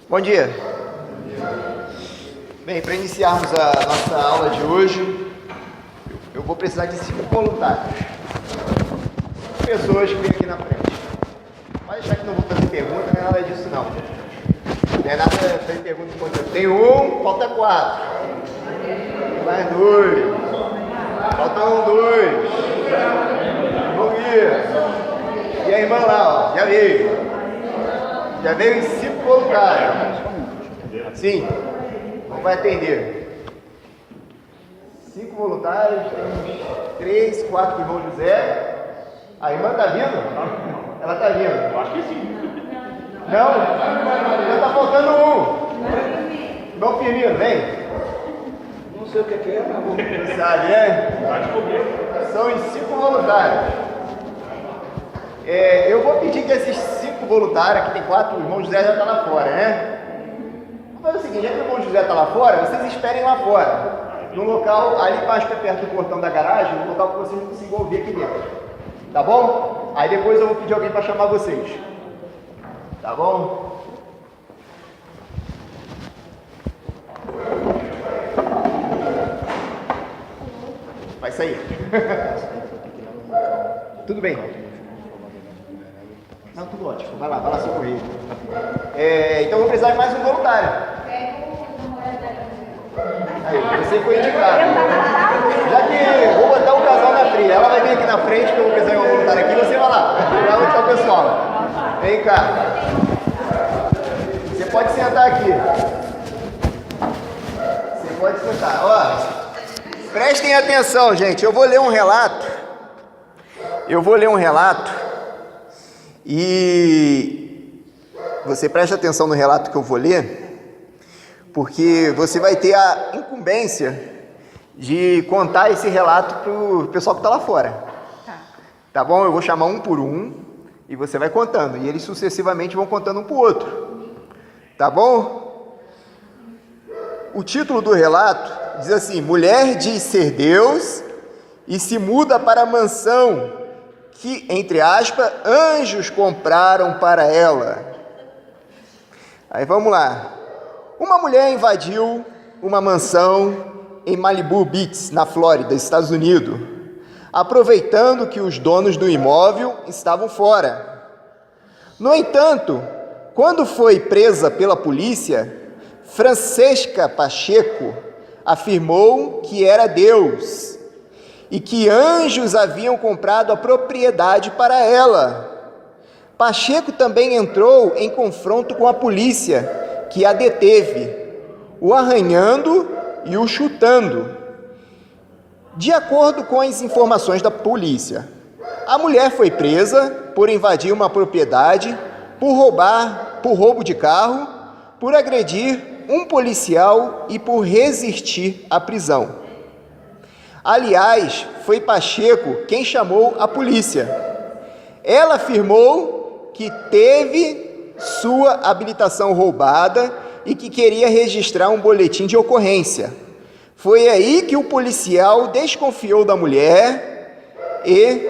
Bom dia. Bem, para iniciarmos a nossa aula de hoje, eu vou precisar de 5 voluntários. Pessoas que vêm aqui na frente. Pode deixar que não vou fazer pergunta, não é nada disso não. Não é nada de fazer pergunta enquanto eu tenho 1, falta 4. Mais 2. Faltam 2. Bom dia. E a irmã lá, ó, já veio. Já veio em 5 voluntários. Sim, não vai atender. 5 voluntários, temos 3, 4 irmão José. A irmã tá vindo? Ela tá vindo? Eu acho que sim. Não? Ainda tá faltando 1. Irmão Firmino, vem. Não sei o que é, mas vou. Você sabe, né? Vai descobrir. São os 5 voluntários. Eu vou pedir que esses 5 voluntários, aqui tem 4, o irmão José já está lá fora, né? Vamos fazer o seguinte, já que o irmão José está lá fora, vocês esperem lá fora. No local, ali mais perto do portão da garagem, no local que vocês não consigam ouvir aqui dentro. Tá bom? Aí depois eu vou pedir alguém para chamar vocês. Tá bom? Vai sair. Tudo bem. Não, tudo ótimo. Vai lá socorrer. Então eu vou precisar de mais um voluntário. Aí, você foi indicado. Já que vou botar um casal na trilha, ela vai vir aqui na frente, que eu vou precisar de um voluntário aqui, você vai lá. Vai onde está o pessoal. Vem cá. Você pode sentar aqui. Você pode sentar. Ó, prestem atenção, gente. Eu vou ler um relato. E você preste atenção no relato que eu vou ler, porque você vai ter a incumbência de contar esse relato para o pessoal que está lá fora. Tá bom? Eu vou chamar um por um e você vai contando. E eles sucessivamente vão contando um para o outro. Tá bom? O título do relato diz assim: mulher diz ser Deus e se muda para a mansão que, entre aspas, anjos compraram para ela. Aí vamos lá. Uma mulher invadiu uma mansão em Malibu Beach, na Flórida, Estados Unidos, aproveitando que os donos do imóvel estavam fora. No entanto, quando foi presa pela polícia, Francesca Pacheco afirmou que era Deus e que anjos haviam comprado a propriedade para ela. Pacheco também entrou em confronto com a polícia, que a deteve, o arranhando e o chutando. De acordo com as informações da polícia, a mulher foi presa por invadir uma propriedade, por roubo de carro, por agredir um policial e por resistir à prisão. Aliás, foi Pacheco quem chamou a polícia. Ela afirmou que teve sua habilitação roubada e que queria registrar um boletim de ocorrência. Foi aí que o policial desconfiou da mulher e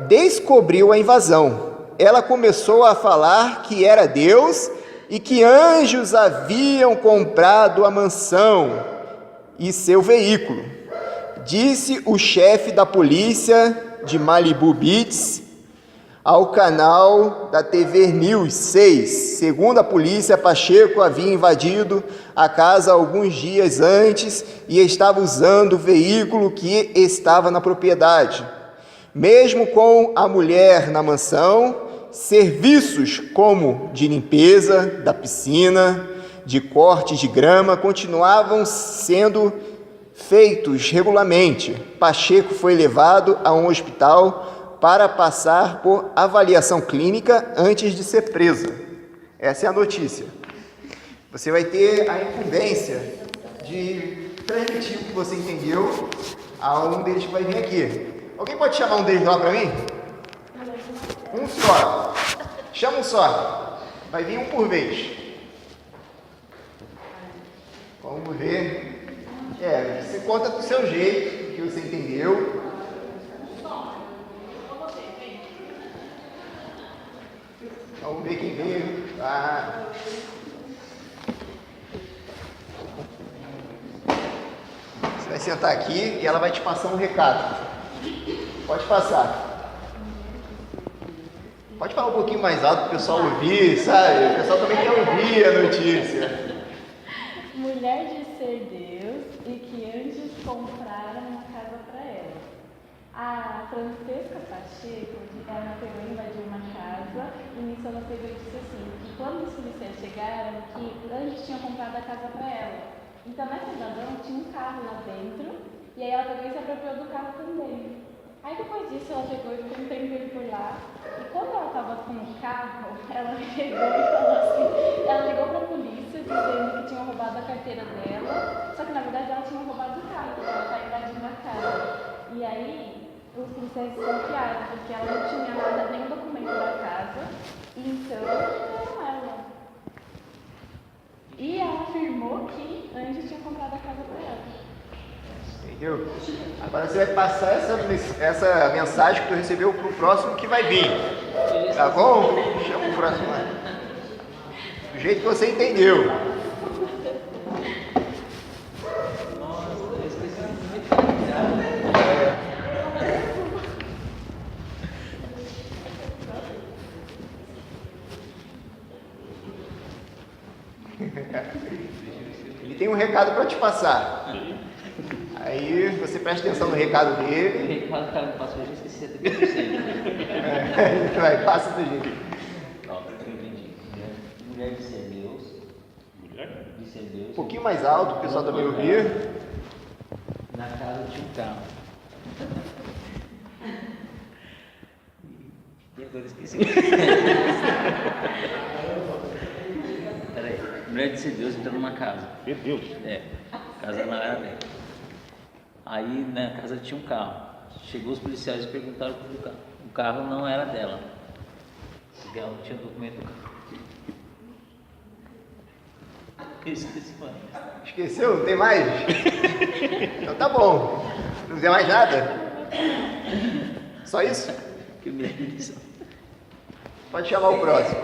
descobriu a invasão. Ela começou a falar que era Deus e que anjos haviam comprado a mansão e seu veículo. Disse o chefe da polícia de Malibu Beach ao canal da TV News 6. Segundo a polícia, Pacheco havia invadido a casa alguns dias antes e estava usando o veículo que estava na propriedade. Mesmo com a mulher na mansão, serviços como de limpeza da piscina, de cortes de grama, continuavam sendo feitos regularmente. Pacheco foi levado a um hospital para passar por avaliação clínica antes de ser presa. Essa é a notícia. Você vai ter a incumbência de transmitir o que você entendeu a um deles que vai vir aqui. Alguém pode chamar um deles lá para mim? Um só. Chama um só. Vai vir um por vez. Vamos ver. Você conta do seu jeito, que você entendeu. Vamos ver quem veio. sentar aqui e ela vai te passar um recado. Pode passar. Pode falar um pouquinho mais alto para o pessoal ouvir, sabe? O pessoal também quer ouvir a notícia. Mulher diz ser Deus e que anjos compraram uma casa para ela. A Francesca Pacheco, ela pegou e invadiu uma casa e nisso ela pegou e disse assim, que quando os policiais chegaram, que anjos tinham comprado a casa para ela. Então nessa invasão tinha um carro lá dentro e aí ela pegou e se apropriou do carro também. Aí depois disso ela pegou e ficou um tempo por lá. E quando ela estava com o carro, ela pegou e falou assim, ela ligou para a polícia dizendo que tinham roubado a carteira dela, só que na verdade ela tinha roubado o carro, porque ela estava invadindo a casa. E aí os policiais desconfiaram, porque ela não tinha nada, nenhum documento da casa, e então não ela. E ela afirmou que antes tinha comprado a casa para ela. Entendeu? Agora você vai passar essa mensagem que tu recebeu pro próximo que vai vir. Tá bom? Chama o próximo lá. Do jeito que você entendeu. Ele tem um recado para te passar. Aí você presta atenção no recado dele. O recado que o cara me passou, eu já esqueci até 100%. Vai, passa do jeito. Ó, eu entendi. Mulher de ser Deus. Mulher? De ser Deus. Um pouquinho mais alto, o pessoal também ouvir. Na casa tinha um carro. E agora eu esqueci. Peraí. Mulher de ser Deus entrou numa casa. Meu Deus. É, a casa não era dela. Aí na casa tinha um carro. Chegou os policiais e perguntaram para o carro. O carro não era dela. Porque ela não tinha documento do carro. Eu esqueci mais. Esqueceu? Não tem mais? Então tá bom. Não tem mais nada? Só isso? Que merda. Pode chamar o próximo.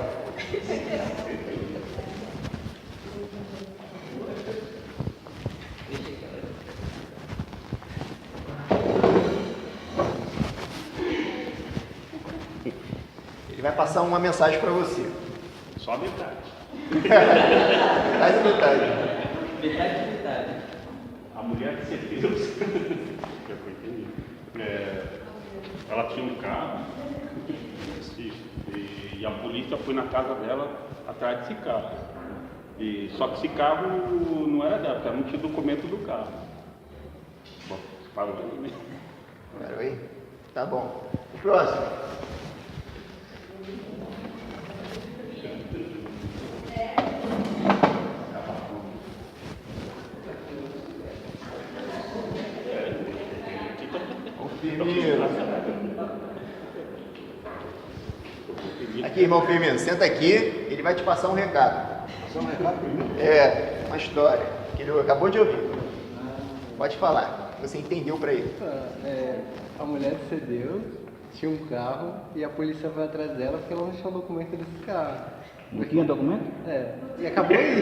Ele vai passar uma mensagem para você. Só a metade. Metade, metade. Metade de metade. A mulher de ser Deus. Que eu entendi. Ela tinha um carro. E a polícia foi na casa dela atrás desse carro. Só que esse carro não era dela, porque ela não tinha documento do carro. Bom, parou aí, né? Parou aí? Tá bom. O próximo. Firmino. Aqui, irmão Firmino, senta aqui, ele vai te passar um recado. Passar um recado para mim? É, uma história que ele acabou de ouvir. Pode falar, você entendeu para ele. A mulher de ser Deus tinha um carro e a polícia foi atrás dela porque ela não tinha o documento desse carro. Não tinha documento? E acabou aí.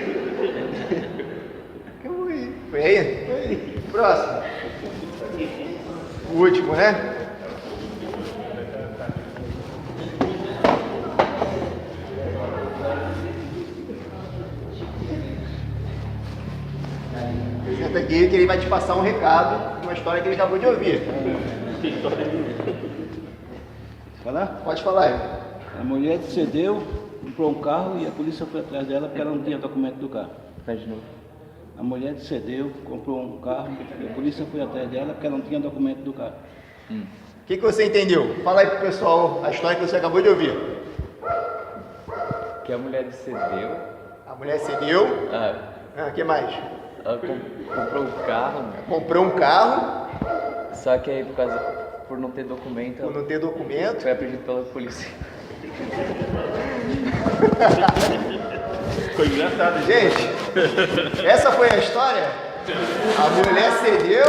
Acabou aí. Foi aí? Foi aí. Próximo. O último, né? Senta aqui que ele vai te passar um recado, uma história que ele acabou de ouvir. Falar? Pode falar, irmão. A mulher cedeu, comprou um carro e a polícia foi atrás dela porque ela não tinha documento do carro. Faz de novo. A mulher cedeu, comprou um carro e a polícia foi atrás dela porque ela não tinha documento do carro. O que você entendeu? Fala aí pro pessoal a história que você acabou de ouvir. Que a mulher cedeu, A mulher cedeu. O que mais? ela comprou um carro, Comprou um carro, só que aí por não ter documento, por não ter documento. foi apreendido pela polícia. Ficou engraçado, Gente, essa foi a história. A mulher cedeu.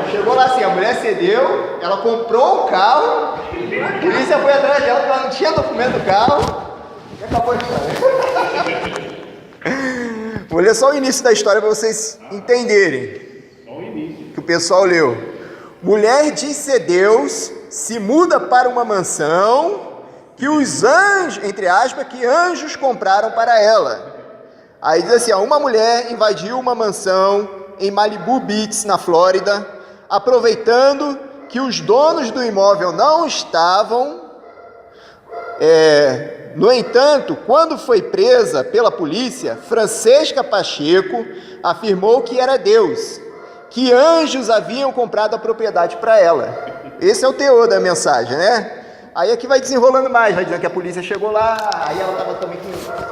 Chegou lá assim, a mulher cedeu, ela comprou um carro, a polícia foi atrás dela porque ela não tinha documento do carro e acabou a história. Mulher ler só o início da história para vocês entenderem Só o início. que o pessoal leu. Mulher disse a Deus, se muda para uma mansão que os anjos, entre aspas, que anjos compraram para ela. Aí diz assim, ó, uma mulher invadiu uma mansão em Malibu Beach, na Flórida, aproveitando que os donos do imóvel não estavam. No entanto, quando foi presa pela polícia, Francesca Pacheco afirmou que era Deus, que anjos haviam comprado a propriedade para ela. Esse é o teor da mensagem, né? Aí aqui vai desenrolando mais, vai dizendo que a polícia chegou lá, aí ela estava também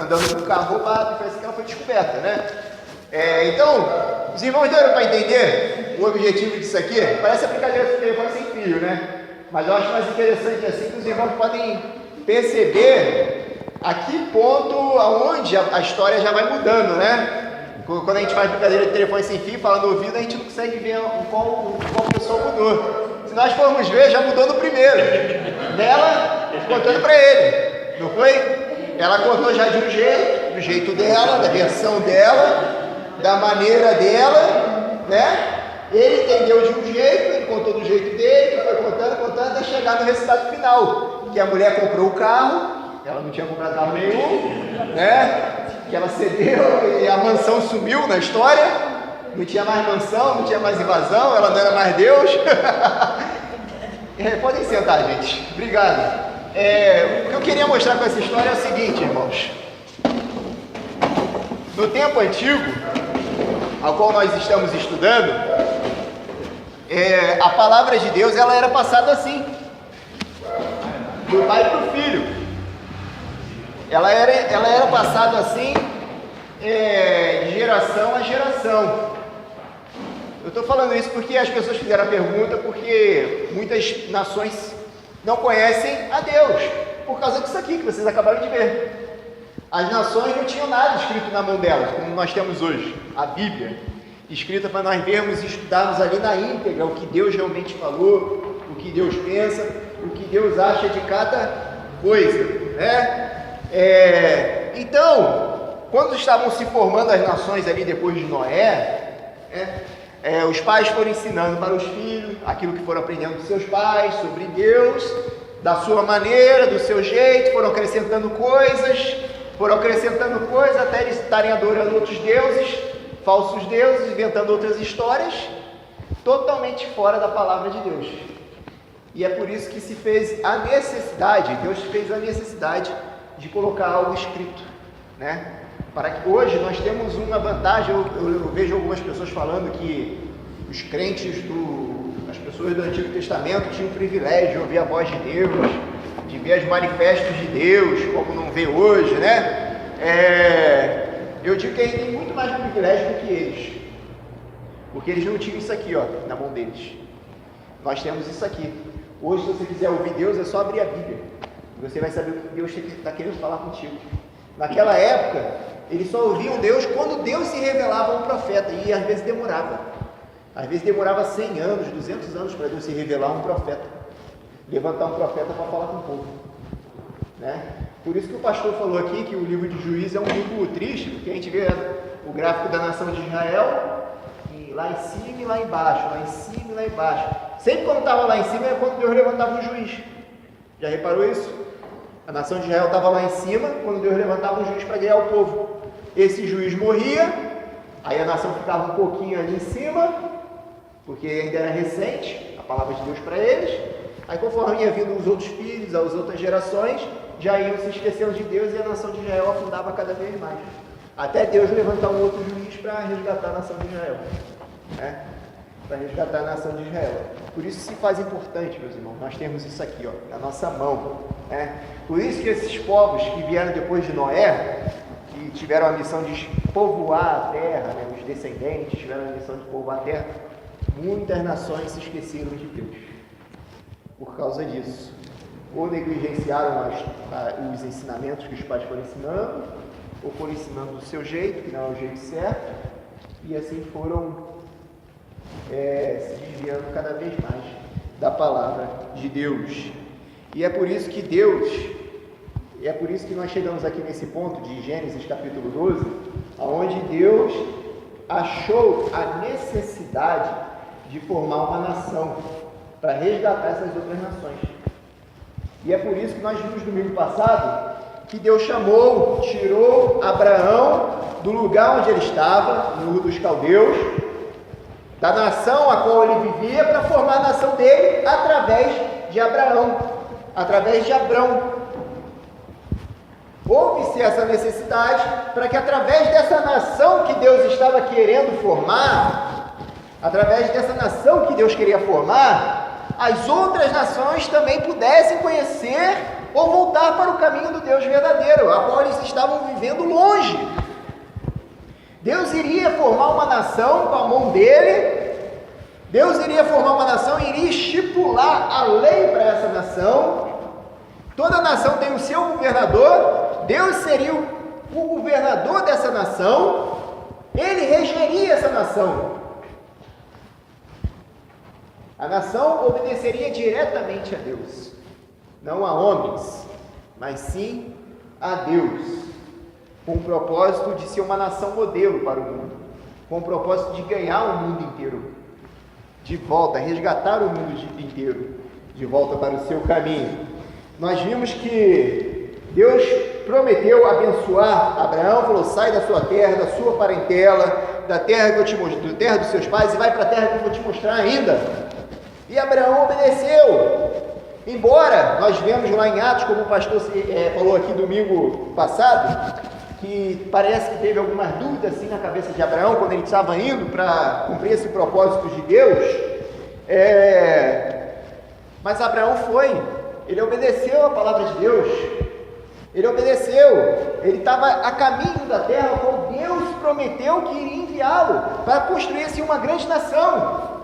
andando com o carro roubado, e parece que ela foi descoberta, né? Então, os irmãos deram para entender o objetivo disso aqui? Parece a brincadeira do telefone sem fio, né? Mas eu acho mais interessante assim que os irmãos podem perceber a que ponto, aonde a história já vai mudando, né? Quando a gente faz brincadeira de telefone sem fio, fala no ouvido, a gente não consegue ver qual pessoa mudou. Se nós formos ver, já mudou no primeiro. Dela, contando para ele. Não foi? Ela contou já de um jeito, do jeito dela, da versão dela, da maneira dela, né? Ele entendeu de um jeito, ele contou do jeito dele, que foi contando, até chegar no resultado final. Que a mulher comprou o carro, ela não tinha comprado carro nenhum, né? Que ela cedeu e a mansão sumiu na história. Não tinha mais mansão, não tinha mais invasão, ela não era mais Deus. Podem sentar, gente. Obrigado. O que eu queria mostrar com essa história é o seguinte, irmãos. No tempo antigo, ao qual nós estamos estudando, a palavra de Deus ela era passada assim, do pai para o filho. Ela era passada assim, de geração a geração. Eu estou falando isso porque as pessoas fizeram a pergunta, porque muitas nações não conhecem a Deus, por causa disso aqui que vocês acabaram de ver. As nações não tinham nada escrito na mão delas, como nós temos hoje, a Bíblia, escrita para nós vermos e estudarmos ali na íntegra o que Deus realmente falou, o que Deus pensa, o que Deus acha de cada coisa, né? Então, quando estavam se formando as nações ali depois de Noé, os pais foram ensinando para os filhos aquilo que foram aprendendo dos seus pais, sobre Deus, da sua maneira, do seu jeito, foram acrescentando coisas até eles estarem adorando outros deuses, falsos deuses, inventando outras histórias, totalmente fora da palavra de Deus. E é por isso que se fez a necessidade, Deus fez a necessidade de colocar algo escrito, né? Para que hoje nós temos uma vantagem. Eu vejo algumas pessoas falando que os crentes, as pessoas do Antigo Testamento tinham o privilégio de ouvir a voz de Deus, de ver os manifestos de Deus, como não vê hoje, né? Eu digo que eles têm muito mais privilégio do que eles, porque eles não tinham isso aqui, ó, na mão deles. Nós temos isso aqui. Hoje, se você quiser ouvir Deus, é só abrir a Bíblia. Você vai saber o que Deus está querendo falar contigo. Naquela época, eles só ouviam Deus quando Deus se revelava a um profeta, e às vezes demorava. Às vezes demorava 100 anos, 200 anos para Deus se revelar a um profeta. Levantar um profeta para falar com o povo, né? Por isso que o pastor falou aqui que o livro de Juízes é um livro triste, porque a gente vê o gráfico da nação de Israel, e lá em cima e lá embaixo, lá em cima e lá embaixo. Sempre quando estava lá em cima é quando Deus levantava um juiz. Já reparou isso? A nação de Israel estava lá em cima, quando Deus levantava um juiz para guiar o povo. Esse juiz morria, aí a nação ficava um pouquinho ali em cima, porque ainda era recente a palavra de Deus para eles. Aí conforme ia vindo os outros filhos, as outras gerações, já iam se esquecendo de Deus, e a nação de Israel afundava cada vez mais. Até Deus levantar um outro juiz para resgatar a nação de Israel, né? Para resgatar a nação de Israel. Por isso se faz importante, meus irmãos, nós temos isso aqui, ó, na nossa mão, né? Por isso que esses povos que vieram depois de Noé, que tiveram a missão de povoar a terra, né? Os descendentes tiveram a missão de povoar a terra, muitas nações se esqueceram de Deus por causa disso. Ou negligenciaram os ensinamentos que os pais foram ensinando, ou foram ensinando do seu jeito, que não é o jeito certo, e assim foram se desviando cada vez mais da palavra de Deus. E é por isso que Deus, E é por isso que nós chegamos aqui nesse ponto de Gênesis capítulo 12, onde Deus achou a necessidade de formar uma nação para resgatar essas outras nações. E é por isso que nós vimos domingo passado que Deus chamou, tirou Abraão do lugar onde ele estava, no Ur dos Caldeus, da nação a qual ele vivia, para formar a nação dele através de Abraão, através de Abrão. Houve-se essa necessidade para que através dessa nação que Deus estava querendo formar, através dessa nação que Deus queria formar, as outras nações também pudessem conhecer ou voltar para o caminho do Deus verdadeiro, a qual eles estavam vivendo longe. Deus iria formar uma nação com a mão dele, Deus iria formar uma nação e iria estipular a lei para essa nação. Toda nação tem o seu governador, Deus seria o governador dessa nação, ele regeria essa nação. A nação obedeceria diretamente a Deus, não a homens, mas sim a Deus, com o propósito de ser uma nação modelo para o mundo, com o propósito de ganhar o mundo inteiro de volta, resgatar o mundo inteiro de volta para o seu caminho. Nós vimos que Deus prometeu abençoar Abraão, falou: sai da sua terra, da sua parentela, da terra que eu te mostro, da terra dos seus pais, e vai para a terra que eu vou te mostrar ainda. E Abraão obedeceu. Embora nós vemos lá em Atos, como o pastor falou aqui domingo passado, que parece que teve algumas dúvidas assim na cabeça de Abraão quando ele estava indo para cumprir esse propósito de Deus, mas Abraão foi, ele obedeceu a palavra de Deus, ele obedeceu, ele estava a caminho da terra qual Deus prometeu que iria enviá-lo para construir-se uma grande nação.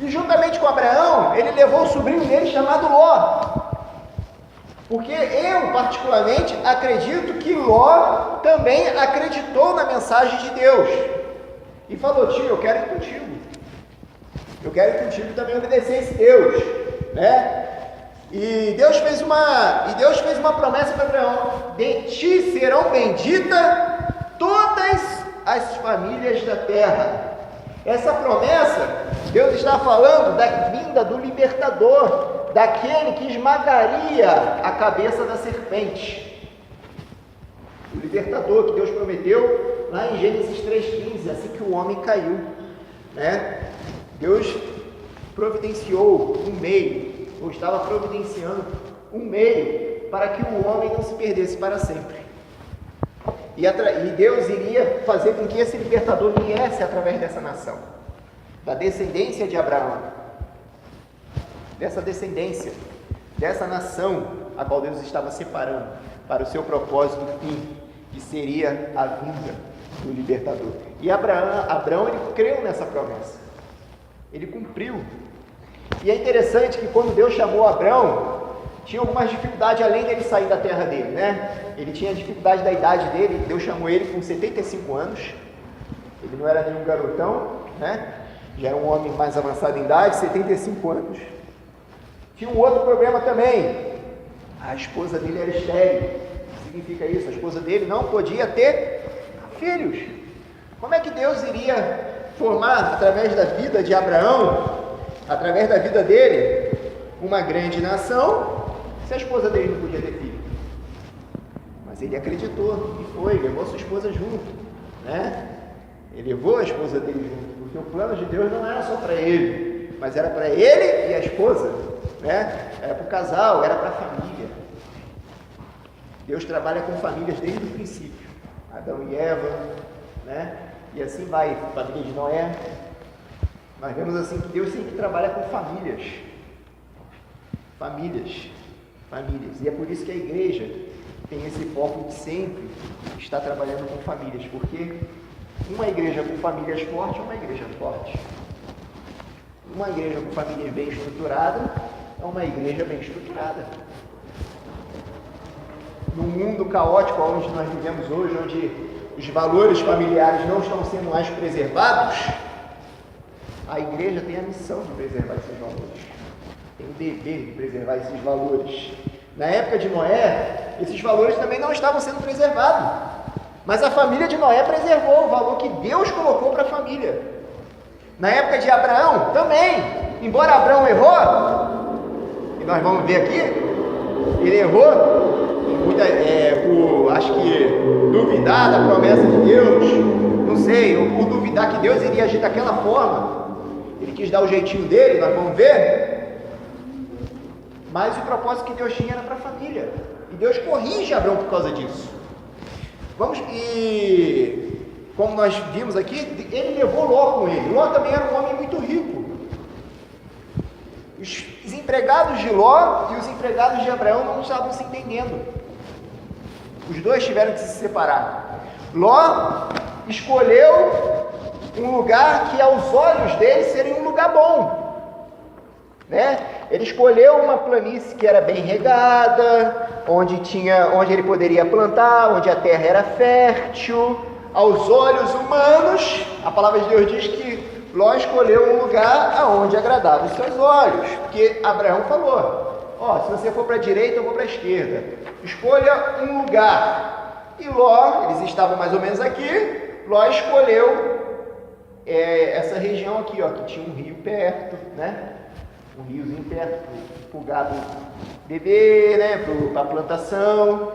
E juntamente com Abraão, ele levou o sobrinho dele chamado Ló. Porque eu, particularmente, acredito que Ló também acreditou na mensagem de Deus. E falou: tio, eu quero ir contigo. Eu quero ir contigo também obedecer esse Deus. Né? E Deus fez uma promessa para Abraão: de ti serão benditas todas as famílias da terra. Essa promessa, Deus está falando da vinda do libertador, daquele que esmagaria a cabeça da serpente. O libertador que Deus prometeu lá em Gênesis 3,15, assim que o homem caiu. Né? Deus providenciou um meio, ou estava providenciando um meio para que o homem não se perdesse para sempre. E Deus iria fazer com que esse libertador viesse através dessa nação, da descendência de Abraão, dessa descendência, dessa nação a qual Deus estava separando para o seu propósito fim, que seria a vinda do libertador. E Abraão ele creu nessa promessa, ele cumpriu. E é interessante que quando Deus chamou Abraão, tinha algumas dificuldades além dele sair da terra dele, né? Ele tinha dificuldade da idade dele. Deus chamou ele com 75 anos. Ele não era nenhum garotão, né? Já era um homem mais avançado em idade, 75 anos. Tinha um outro problema também. A esposa dele era estéril. O que significa isso? A esposa dele não podia ter filhos. Como é que Deus iria formar, através da vida de Abraão, através da vida dele, uma grande nação, se a esposa dele não podia ter filho? Mas ele acreditou e foi, levou sua esposa junto, né? Ele levou a esposa dele junto, porque o plano de Deus não era só para ele, mas era para ele e a esposa, né? Era para o casal, era para a família. Deus trabalha com famílias desde o princípio, Adão e Eva, né? E assim vai, família de Noé. Nós vemos assim que Deus sempre trabalha com famílias. E é por isso que a igreja tem esse foco de sempre estar trabalhando com famílias, porque uma igreja com famílias fortes é uma igreja forte. Uma igreja com famílias bem estruturadas é uma igreja bem estruturada. No mundo caótico onde nós vivemos hoje, onde os valores familiares não estão sendo mais preservados, a igreja tem a missão de preservar esses valores. Tem o dever de preservar esses valores. Na época de Noé, esses valores também não estavam sendo preservados. Mas a família de Noé preservou o valor que Deus colocou para a família. Na época de Abraão, também. Embora Abraão errou, e nós vamos ver aqui, ele errou, acho que duvidar da promessa de Deus, não sei, ou duvidar que Deus iria agir daquela forma. Ele quis dar o jeitinho dele, nós vamos ver. Mas o propósito que Deus tinha era para a família. E Deus corrige Abraão por causa disso. Como nós vimos aqui, ele levou Ló com ele. Ló também era um homem muito rico. Os empregados de Ló e os empregados de Abraão não estavam se entendendo. Os dois tiveram que se separar. Ló escolheu um lugar que aos olhos dele seria um lugar bom, né? Ele escolheu uma planície que era bem regada, onde ele poderia plantar, onde a terra era fértil. Aos olhos humanos, a palavra de Deus diz que Ló escolheu um lugar aonde agradava os seus olhos, porque Abraão falou: se você for para a direita, eu vou para a esquerda, escolha um lugar. E Ló, eles estavam mais ou menos aqui, Ló escolheu essa região aqui, que tinha um rio perto, né? Um riozinho perto para o gado beber, né? Para a plantação,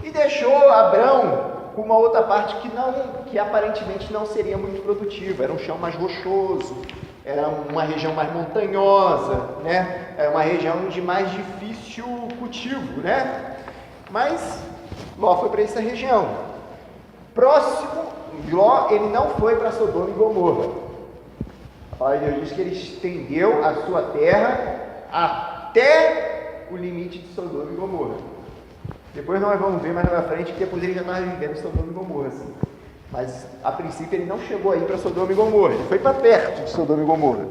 e deixou Abrão com uma outra parte que aparentemente não seria muito produtiva. Era um chão mais rochoso, era uma região mais montanhosa, né? Era uma região de mais difícil cultivo, né? Mas Ló foi para essa região. Próximo, Ló, ele não foi para Sodoma e Gomorra. A palavra de Deus diz que ele estendeu a sua terra até o limite de Sodoma e Gomorra. Depois nós vamos ver mais na frente que depois ele já estava vivendo em Sodoma e Gomorra, assim. Mas a princípio ele não chegou aí para Sodoma e Gomorra, ele foi para perto de Sodoma e Gomorra.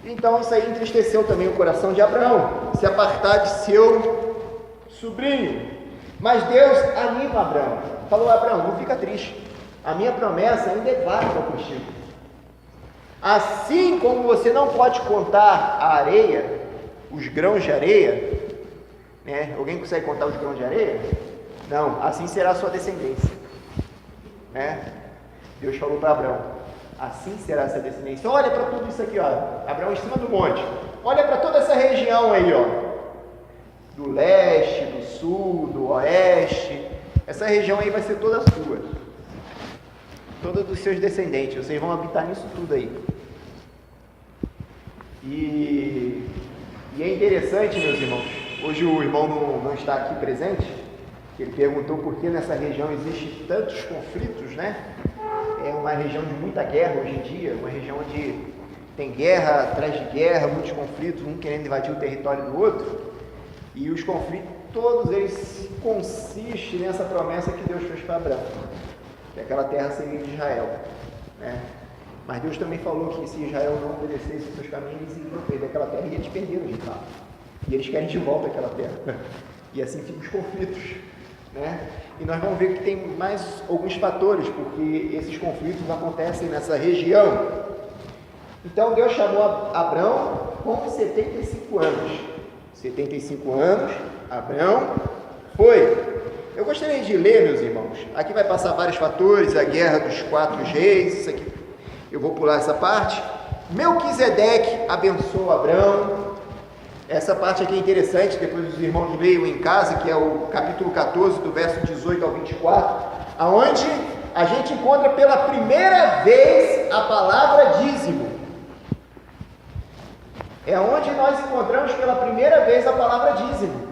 Então isso aí entristeceu também o coração de Abraão, se apartar de seu sobrinho. Mas Deus anima Abraão, falou: Abraão, não fica triste, a minha promessa ainda é válida contigo. Assim como você não pode contar a areia, os grãos de areia, né? Alguém consegue contar os grãos de areia? Não, assim será a sua descendência, né? Deus falou para Abraão: assim será essa descendência. Olha para tudo isso aqui, Abraão em cima do monte, olha para toda essa região aí, do leste, do sul, do oeste. Essa região aí vai ser toda sua, toda dos seus descendentes, vocês vão habitar nisso tudo aí. E é interessante, meus irmãos, hoje o irmão não está aqui presente, ele perguntou por que nessa região existem tantos conflitos, né? É uma região de muita guerra hoje em dia, uma região onde tem guerra atrás de guerra, muitos conflitos, um querendo invadir o território do outro, e os conflitos, todos eles consistem nessa promessa que Deus fez para Abraão, que aquela terra seria de Israel, né? Mas Deus também falou que se Israel não obedecesse os seus caminhos, eles iriam perder aquela terra, e eles perderam de fato. E eles querem de volta aquela terra. E assim ficam os conflitos, né? E nós vamos ver que tem mais alguns fatores, porque esses conflitos acontecem nessa região. Então Deus chamou Abraão com 75 anos. 75 anos, Abraão foi. Eu gostaria de ler, meus irmãos. Aqui vai passar vários fatores, a guerra dos 4 reis, isso aqui. Eu vou pular essa parte. Melquisedeque abençoou Abraão. Essa parte aqui é interessante, depois os irmãos leiam em casa, que é o capítulo 14, do verso 18 ao 24, aonde a gente encontra pela primeira vez a palavra dízimo. É onde nós encontramos pela primeira vez a palavra dízimo,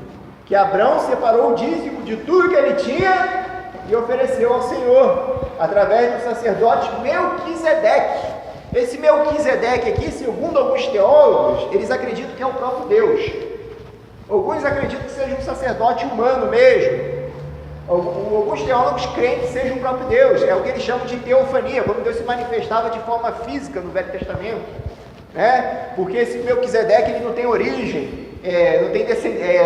que Abraão separou o dízimo de tudo que ele tinha e ofereceu ao Senhor, através do sacerdote Melquisedeque. Esse Melquisedeque aqui, segundo alguns teólogos, eles acreditam que é o próprio Deus. Alguns acreditam que seja um sacerdote humano mesmo. Alguns teólogos creem que seja o próprio Deus. É o que eles chamam de teofania, quando Deus se manifestava de forma física no Velho Testamento, né? Porque esse Melquisedeque, ele não tem origem,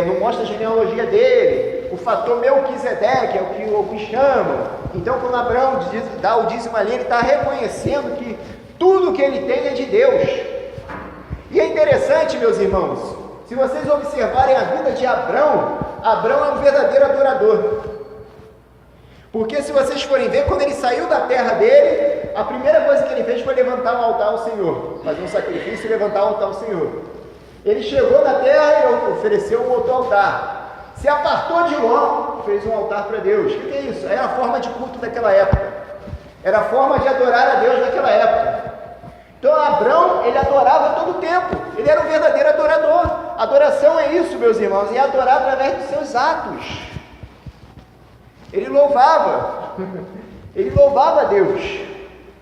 não mostra a genealogia dele. O fator Melquisedeque é o que alguns chamam. Então, quando Abraão dá o dízimo ali, ele está reconhecendo que tudo que ele tem é de Deus. E é interessante, meus irmãos, Se vocês observarem a vida de Abrão, Abrão é um verdadeiro adorador. Porque se vocês forem ver, quando ele saiu da terra dele, a primeira coisa que ele fez foi levantar um altar ao Senhor, fazer um sacrifício e levantar um altar ao Senhor. Ele chegou na terra e ofereceu um outro altar. Se apartou de Ló, fez um altar para Deus. O que é isso? Era a forma de culto daquela época. Era a forma de adorar a Deus daquela época. Então Abrão, ele adorava todo o tempo. Ele era um verdadeiro adorador. Adoração é isso, meus irmãos, é adorar através dos seus atos. Ele louvava a Deus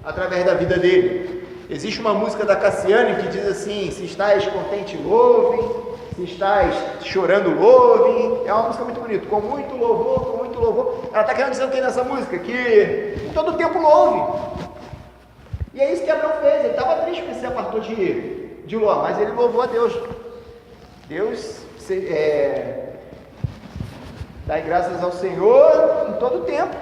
através da vida dele. Existe uma música da Cassiane que diz assim: se estás contente, louve, se estás chorando, louve. É uma música muito bonita, com muito louvor. Ela está querendo dizer o que nessa música? Que em todo tempo louve. E é isso que Abraão fez. Ele estava triste porque se apartou de Ló, mas ele louvou a Deus. Dai graças ao Senhor em todo tempo.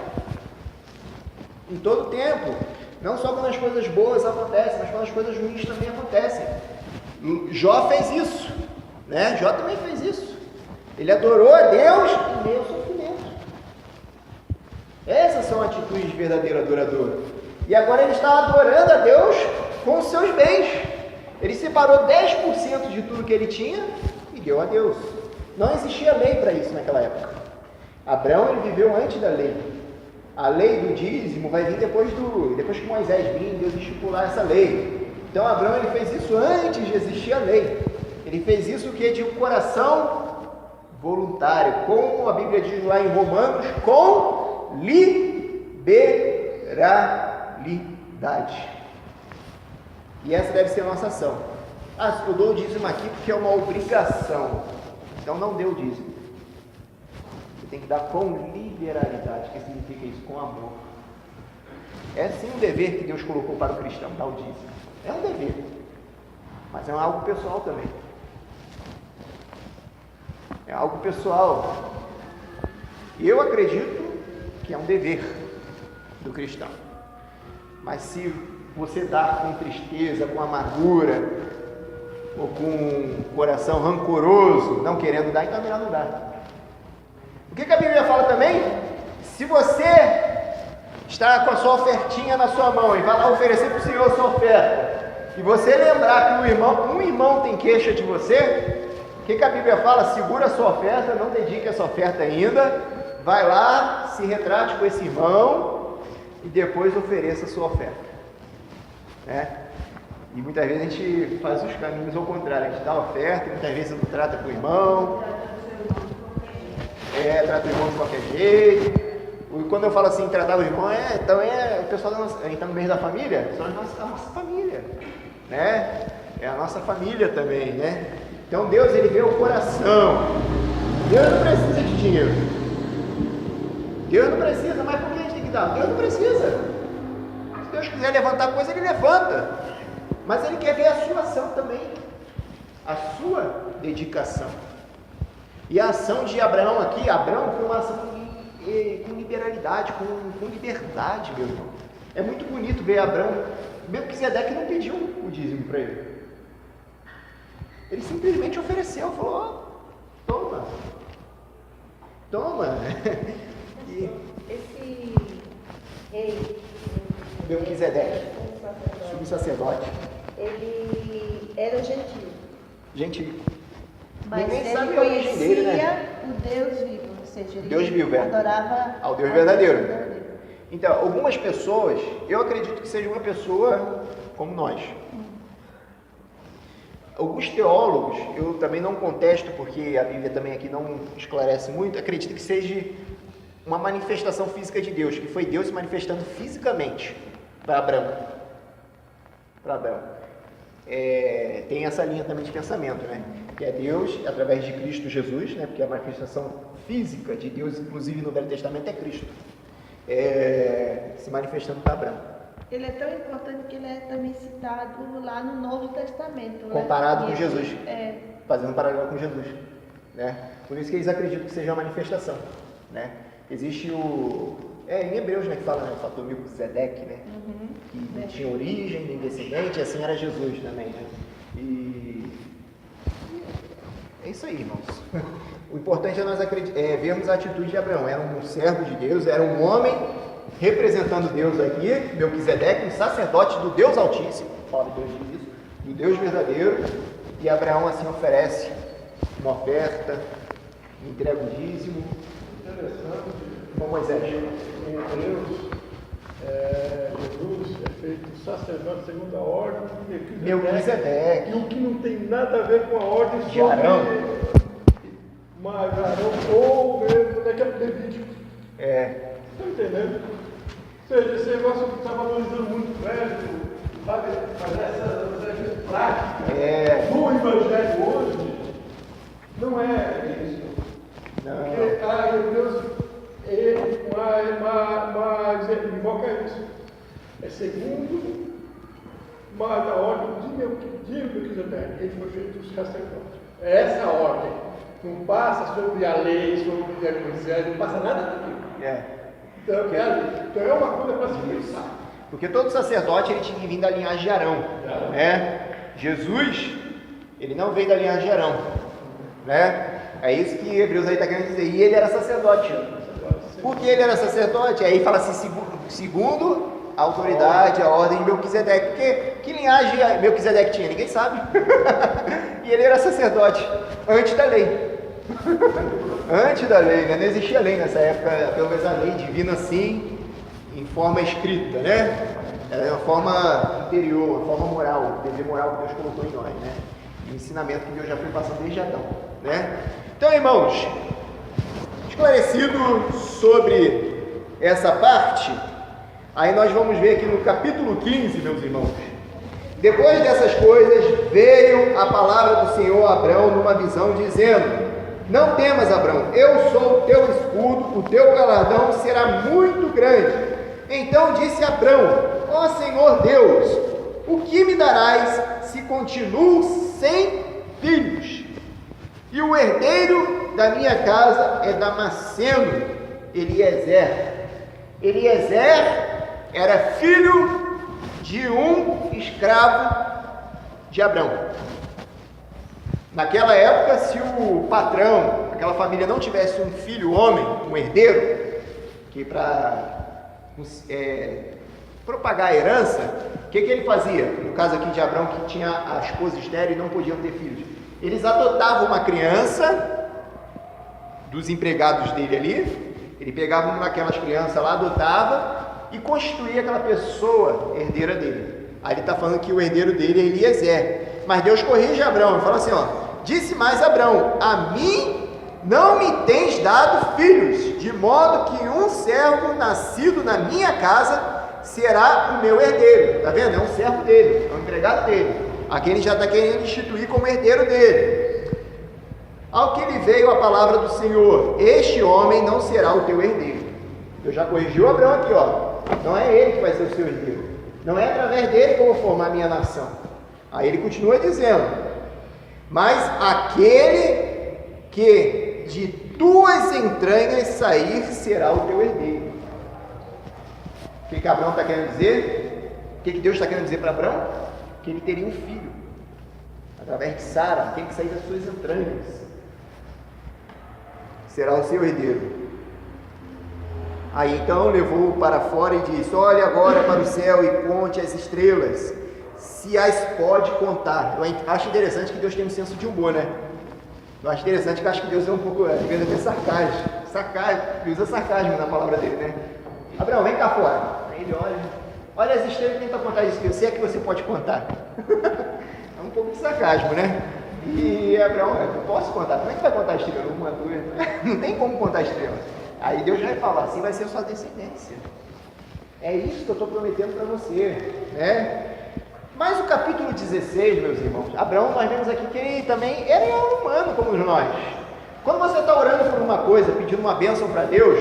Em todo tempo. Não só quando as coisas boas acontecem, mas quando as coisas ruins também acontecem. Jó fez isso, né? Jó também fez isso. Ele adorou a Deus em meio ao sofrimento. Essas são atitudes de verdadeiro adorador. E agora ele está adorando a Deus com os seus bens. Ele separou 10% de tudo que ele tinha e deu a Deus. Não existia lei para isso naquela época. Abraão, ele viveu antes da lei. A lei do dízimo vai vir depois que Moisés vir, Deus estipular essa lei. Então Abraão, ele fez isso antes de existir a lei. Ele fez isso de um coração voluntário, como a Bíblia diz lá em Romanos, com liberalidade. E essa deve ser a nossa ação. Eu dou o dízimo aqui porque é uma obrigação. Então não dê o dízimo. Você tem que dar com liberalidade. O que significa isso? Com amor. É sim um dever que Deus colocou para o cristão, dar o dízimo. É um dever. Mas é algo pessoal também. É algo pessoal. E eu acredito que é um dever do cristão. Mas se você dá com tristeza, com amargura, ou com um coração rancoroso, não querendo dar, então é melhor não dar. O que a Bíblia fala também? Se você está com a sua ofertinha na sua mão e vai lá oferecer para o Senhor a sua oferta, e você lembrar que um irmão tem queixa de você, o que a Bíblia fala? Segura a sua oferta, não dedique essa oferta ainda, vai lá, se retrate com esse irmão e depois ofereça a sua oferta. E muitas vezes a gente faz os caminhos ao contrário, a gente dá a oferta e muitas vezes não trata com o irmão, trata o irmão de qualquer jeito. E quando eu falo assim, tratar o irmão, então o pessoal a gente está no meio da família, são a nossa família, né? É a nossa família também, né? Então Deus, ele vê o coração. Deus não precisa de dinheiro. Deus não precisa, mas por que a gente tem que dar? Deus não precisa. Se Deus quiser levantar coisa, ele levanta. Mas ele quer ver a sua ação também. A sua dedicação. E a ação de Abraão aqui, Abraão foi uma ação com liberalidade, com liberdade, meu irmão. É muito bonito ver Abraão, Melquisedeque não pediu o dízimo para ele. Ele simplesmente ofereceu, falou, toma. E esse rei, Melquisedeque, sumo sacerdote, ele era gentil. Gentil. Mas ninguém ele sabe a origem dele, né? o Deus vivo, ou seja, ele Deus vivo, adorava ao Deus verdadeiro. Então, algumas pessoas, eu acredito que seja uma pessoa como nós. Alguns teólogos, eu também não contesto, porque a Bíblia também aqui não esclarece muito, acredito que seja uma manifestação física de Deus, que foi Deus se manifestando fisicamente para Abraão. Tem essa linha também de pensamento, né? Que é Deus, através de Cristo Jesus, né? Porque a manifestação física de Deus, inclusive no Velho Testamento, é Cristo. Se manifestando para Abraão. Ele é tão importante que ele é também citado lá no Novo Testamento. Comparado com Jesus. Fazendo um paralelo com Jesus. Né? Por isso que eles acreditam que seja uma manifestação. Né? Existe em Hebreus, né, que fala, né, o fator Melquisedeque, né? Que não tinha origem, nem descendente, e assim era Jesus também. Né? É isso aí, irmãos. O importante é nós vermos a atitude de Abraão. Era um servo de Deus, era um homem representando Deus aqui, Melquisedeque, um sacerdote do Deus Altíssimo, fala de Deus disso, do Deus verdadeiro, e Abraão assim oferece uma oferta, entrega o dízimo. Interessante. Bom, Moisés. Em Hebreus, Jesus é feito sacerdote segundo a ordem de Melquisedeque. E o que não tem nada a ver com a ordem De Arão. Mas Arão ou mesmo daquele Levítico. É. Está entendendo? Ou seja, esse negócio que está valorizando muito o crédito, sabe? Fazer essa prática no Evangelho hoje, não é isso. Não. Porque Deus ele invoca isso. É segundo, mas a ordem de Melquisedeque. Ele foi feito sacerdote. É essa a ordem. Não passa sobre a lei, sobre o que Moisés, não passa nada daquilo. Então é uma coisa para se pensar. Porque todo sacerdote ele tinha que vir da linhagem de Arão. Né? Jesus, ele não veio da linhagem de Arão. Né? É isso que Hebreus aí está querendo dizer. E ele era sacerdote. Por que ele era sacerdote? Aí fala assim, segundo a autoridade, a ordem de Melquisedeque. Porque que linhagem Melquisedeque tinha? Ninguém sabe. E ele era sacerdote antes da lei. Antes da lei, né? Não existia lei nessa época, pelo menos a lei divina assim, em forma escrita, né? Era uma forma interior, uma forma moral, o dever moral que Deus colocou em nós, né? O ensinamento que Deus já foi passando desde Adão, né? Então, irmãos, esclarecido sobre essa parte, aí nós vamos ver aqui no capítulo 15, meus irmãos. Depois dessas coisas, veio a palavra do Senhor a Abrão numa visão, dizendo: não temas, Abrão, eu sou o teu escudo, o teu galardão será muito grande. Então disse Abrão: ó Senhor Deus, o que me darás se continuo sem filhos? E o herdeiro da minha casa é Damasceno, Eliezer. Eliezer era filho de um escravo de Abrão. Naquela época, se o patrão, aquela família não tivesse um filho homem, um herdeiro, que para propagar a herança, o que ele fazia? No caso aqui de Abrão, que tinha a esposa estéril e não podiam ter filhos. Eles adotavam uma criança dos empregados dele ali, ele pegava uma daquelas crianças lá, adotava e constituía aquela pessoa herdeira dele. Aí ele está falando que o herdeiro dele é Eliezer. Mas Deus corrige Abrão e fala assim, ó: disse mais Abrão: a mim não me tens dado filhos, de modo que um servo nascido na minha casa será o meu herdeiro. Está vendo? É um servo dele, é um empregado dele. Aqui ele já está querendo instituir como herdeiro dele. Ao que lhe veio a palavra do Senhor: este homem não será o teu herdeiro. Eu já corrigiu Abrão aqui, ó. Não é ele que vai ser o seu herdeiro. Não é através dele que eu vou formar a minha nação. Aí ele continua dizendo: mas aquele que de tuas entranhas sair será o teu herdeiro. O que Abrão está querendo dizer? O que Deus está querendo dizer para Abrão? Que ele teria um filho através de Sara, aquele que sair das suas entranhas será o seu herdeiro. Aí então levou-o para fora e disse: olhe agora para o céu e conte as estrelas, se as pode contar. Eu acho interessante que Deus tem um senso de humor, né? Eu acho interessante que eu acho que Deus é um pouco, às vezes até sarcasmo, ele usa sarcasmo na palavra dele, né? Abraão, vem cá fora. Aí ele olha as estrelas e tenta contar isso, se é que você pode contar. É um pouco de sarcasmo, né? E Abraão, eu posso contar, como é que vai contar a estrela? Uma, duas, não tem como contar a estrela. Aí Deus vai falar: assim vai ser a sua descendência. É isso que eu estou prometendo para você, né? Mas o capítulo 16, meus irmãos, Abraão, nós vemos aqui que ele também era humano como nós. Quando você está orando por uma coisa, pedindo uma bênção para Deus,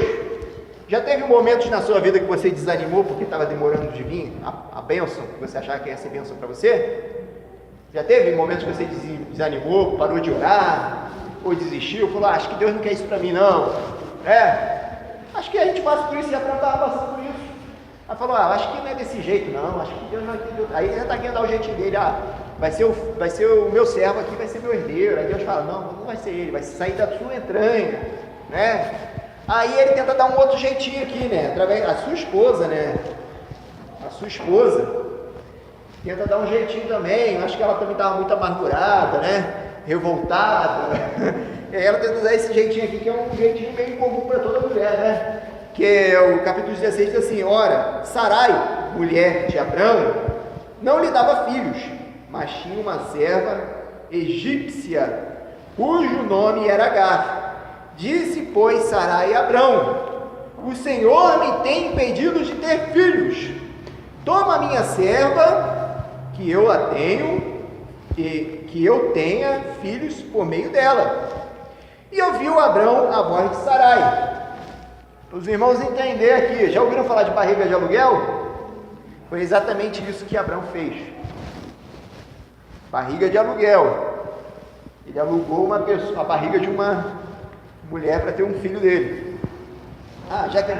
já teve momentos na sua vida que você desanimou porque estava demorando de vir a bênção, que você achava que ia ser bênção para você? Já teve momentos que você desanimou, parou de orar, ou desistiu, falou: acho que Deus não quer isso para mim não. Acho que a gente passa por isso, já estava passando por isso. Aí falou: acho que não é desse jeito não, acho que Deus não entendeu. Aí ele já está querendo dar o jeitinho dele: vai ser o meu servo aqui, vai ser meu herdeiro. Aí Deus fala, não vai ser ele, vai sair da sua entranha, né? Aí ele tenta dar um outro jeitinho aqui, né? Através a sua esposa, né? A sua esposa tenta dar um jeitinho também. Eu acho que ela também estava muito amargurada, né? Revoltada. E aí ela tenta dar esse jeitinho aqui, que é um jeitinho bem comum para toda mulher, né? Que é o capítulo 16 diz assim: ora, Sarai, mulher de Abrão, não lhe dava filhos, mas tinha uma serva egípcia, cujo nome era Agar. Disse, pois, Sarai a Abrão: o Senhor me tem impedido de ter filhos. Toma a minha serva, que eu a tenho, e que eu tenha filhos por meio dela. E ouviu Abrão a voz de Sarai. Os irmãos entender aqui, já ouviram falar de barriga de aluguel? Foi exatamente isso que Abrão fez. Barriga de aluguel. Ele alugou a barriga de uma mulher para ter um filho dele. Já que...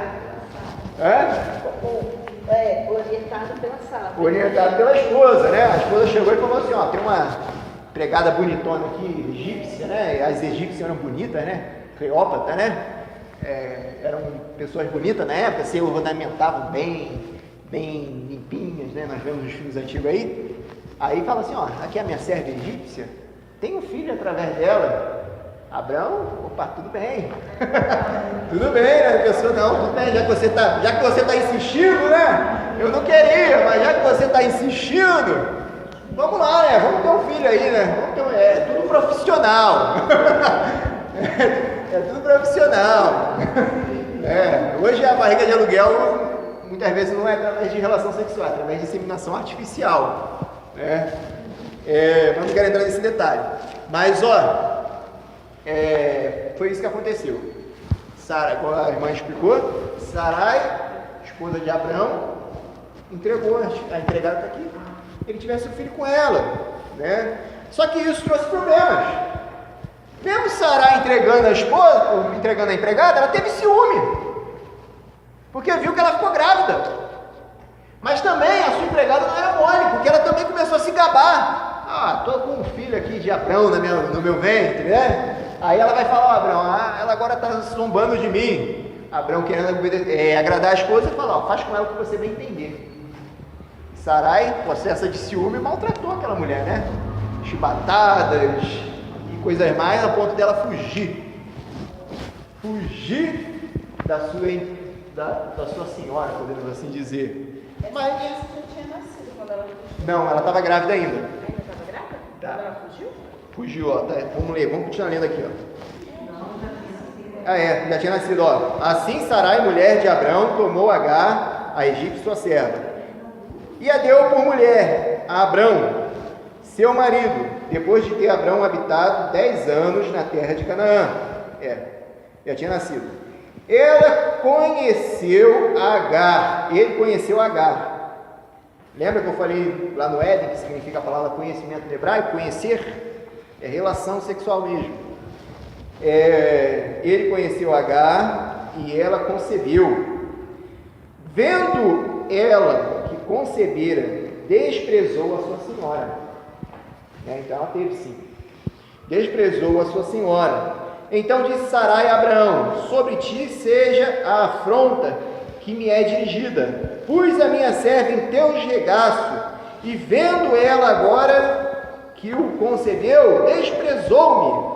Orientado pela sala. Orientado pela esposa, né? A esposa chegou e falou assim, tem uma empregada bonitona aqui, egípcia, né? As egípcias eram bonitas, né? Cleópatra, né? Eram pessoas bonitas na época, se ornamentavam bem limpinhas, né? Nós vemos nos filmes antigos aí. Aí fala assim, aqui é a minha serva egípcia, tem um filho através dela. Abrão, opa, tudo bem. Tudo bem, né? A pessoa, não, tudo bem, já que você está insistindo, né? Eu não queria, mas já que você está insistindo, vamos lá, né? Vamos ter um filho aí, né? É tudo profissional. É tudo profissional. Hoje a barriga de aluguel muitas vezes não é através de relação sexual, é através de inseminação artificial, né? Mas não quero entrar nesse detalhe. Mas, foi isso que aconteceu. Sara, como a irmã explicou, Sarai, esposa de Abrão, entregou, a empregada está aqui, ele tivesse um filho com ela, né? Só que isso trouxe problemas. Mesmo Sarai entregando a esposa, entregando a empregada, ela teve ciúme, porque viu que ela ficou grávida. Mas também a sua empregada não era mole, porque ela também começou a se gabar. Estou com um filho aqui de Abrão no meu ventre, né? Aí ela vai falar, Abrão, ela agora está zombando de mim. Abrão querendo agradar a esposa e fala, faz com ela o que você bem entender. Sarai, possessa de ciúme, maltratou aquela mulher, né? Chibatadas e coisas mais, a ponto dela fugir da sua senhora, podemos assim dizer. Mas criança já tinha nascido quando ela fugiu. Não, ela estava grávida ainda. Ainda estava grávida? Tá. Quando ela fugiu? Fugiu, tá. Vamos ler, vamos continuar lendo aqui, já tinha nascido, Assim Sarai, mulher de Abrão, tomou Agar, a egípcia, sua serva, e a deu por mulher a Abrão, seu marido, depois de ter Abrão habitado 10 anos na terra de Canaã. Já tinha nascido. Ela conheceu Agar, ele conheceu Agar. Lembra que eu falei lá no Éden, que significa a palavra conhecimento em hebraico? Conhecer é relação sexual mesmo. Ele conheceu Agar e ela concebeu. Vendo ela que concebera, desprezou a sua senhora. Então ela teve sim. Desprezou a sua senhora. Então disse Sarai a Abraão: sobre ti seja a afronta que me é dirigida. Pus a minha serva em teu regaço, e vendo ela agora que o concebeu, desprezou-me.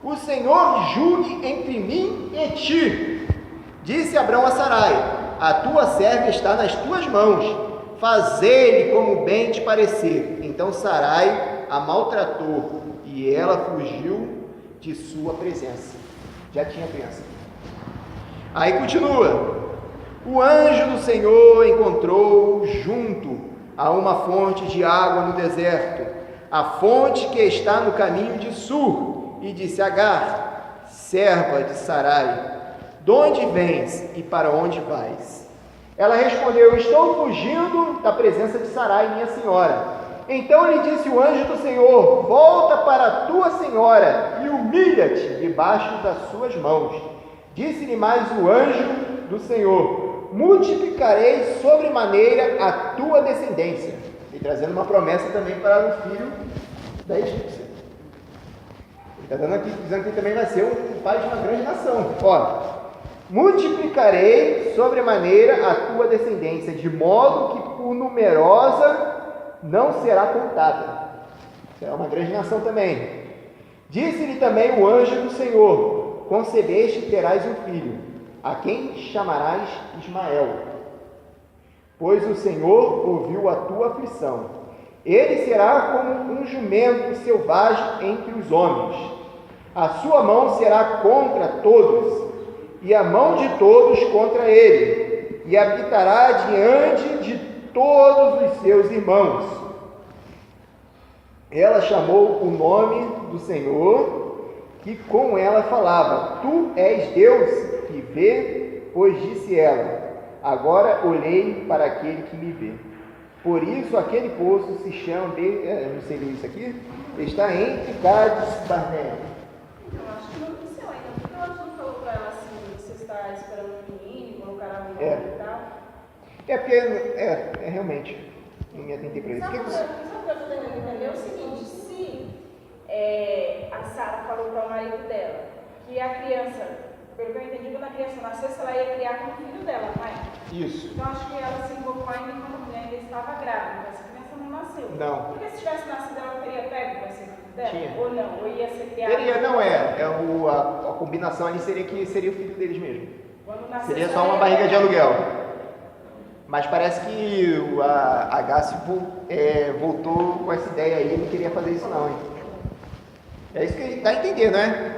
O Senhor julgue entre mim e ti. Disse Abrão a Sarai: a tua serva está nas tuas mãos, fazei-lhe como bem te parecer. Então Sarai a maltratou, e ela fugiu de sua presença. Já tinha criança. Aí continua: o anjo do Senhor encontrou junto a uma fonte de água no deserto, a fonte que está no caminho de Sur, e disse a Agar, serva de Sarai: de onde vens e para onde vais? Ela respondeu: estou fugindo da presença de Sarai, minha senhora. Então lhe disse o anjo do Senhor: volta para a tua senhora e humilha-te debaixo das suas mãos. Disse-lhe mais o anjo do Senhor: multiplicarei sobremaneira a tua descendência. E trazendo uma promessa também para o filho da egípcia. Ele está dando aqui, dizendo que ele também vai ser um pai de uma grande nação. Olha, multiplicarei sobremaneira a tua descendência, de modo que por numerosa não será contada. Será uma grande nação também. Disse-lhe também o anjo do Senhor: concebeste e terás um filho, a quem chamarás Ismael, pois o Senhor ouviu a tua aflição. Ele será como um jumento selvagem entre os homens. A sua mão será contra todos, e a mão de todos contra ele, e habitará diante de todos os seus irmãos. Ela chamou o nome do Senhor, que com ela falava: tu és Deus que vê, pois disse ela: agora olhei para aquele que me vê. Por isso aquele poço se chama, não sei ler isso aqui, está entre Cádiz e Barnea. Eu acho que não aconteceu ainda, porque o anjo não falou para ela assim: você está esperando um menino, colocar um nome e tal. É porque, realmente, não me atentei para isso. Sabe o que eu estou tentando entender? É o seguinte: se a Sara falou para o marido dela que a criança, pelo que eu entendi, quando a criança nascesse, ela ia criar como filho dela, não é? Isso. Então acho que ela se invocou ainda quando a mulher ainda estava grávida, essa criança não nasceu. Não. Porque se tivesse nascido, ela teria pego para ser filho dela? Tinha. Ou não? Ou ia ser criada? Teria, não a combinação ali seria que seria o filho deles mesmo. Quando nascesse, Seria só uma barriga de aluguel. Mas parece que a Agácio voltou com essa ideia aí, não queria fazer isso não, hein? É isso que dá a entender, não é?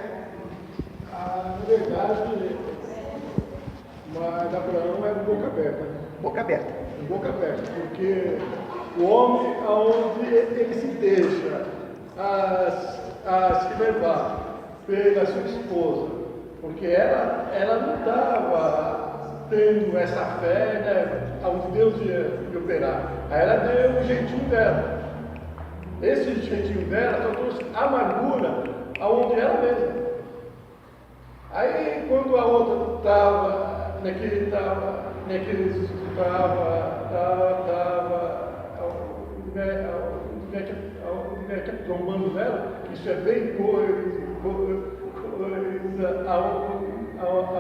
Na verdade, mas Abraão era boca aberta. Boca aberta. Boca aberta, porque o homem, aonde ele se deixa se levar pela sua esposa, porque ela não estava tendo essa fé, né, onde Deus ia operar. Aí ela deu o jeitinho dela. Esse jeitinho dela só trouxe amargura aonde ela mesma. Aí quando a outra estava trombando dela, isso é bem coisa, a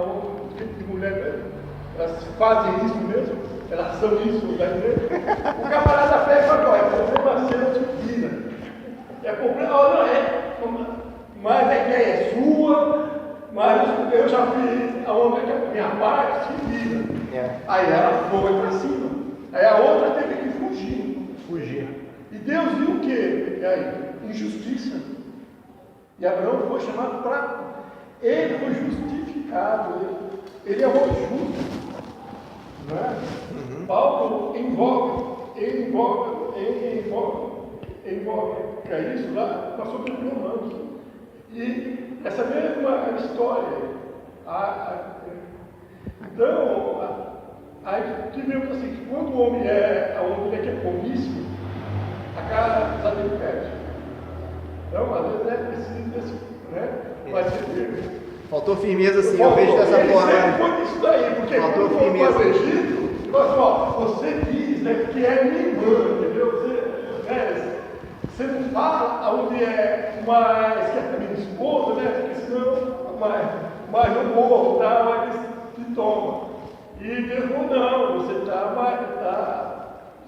outro tipo de mulher mesmo. Elas fazem isso mesmo, elas são isso daí mesmo. O camarada pega e fala: olha, problema seu de vida. É problema, não é, mas a ideia é sua, mas eu já fiz a minha parte de vida. Aí ela foi para cima. Aí a outra teve que fugir. E Deus viu o quê? E aí? Injustiça. E Abraão foi chamado para. Ele foi justificado. Ele é um homem justo. Não é? Paulo envolve, que é isso lá, nós somos romanos. E essa mesma história, então, aí tivemos assim, que quando o homem onde ele é comício, a casa dele perde. Então, às vezes é preciso desse, né? Mas faltou firmeza assim, eu vejo dessa forma. Foi isso daí, porque faltou quando firmeza. foi para o Egito, você diz, né, que é minha irmã, entendeu? Você não fala onde é mais que é minha esposa, né? Porque senão, mas no morro, tá, mas se toma. E Deus falou: não, você está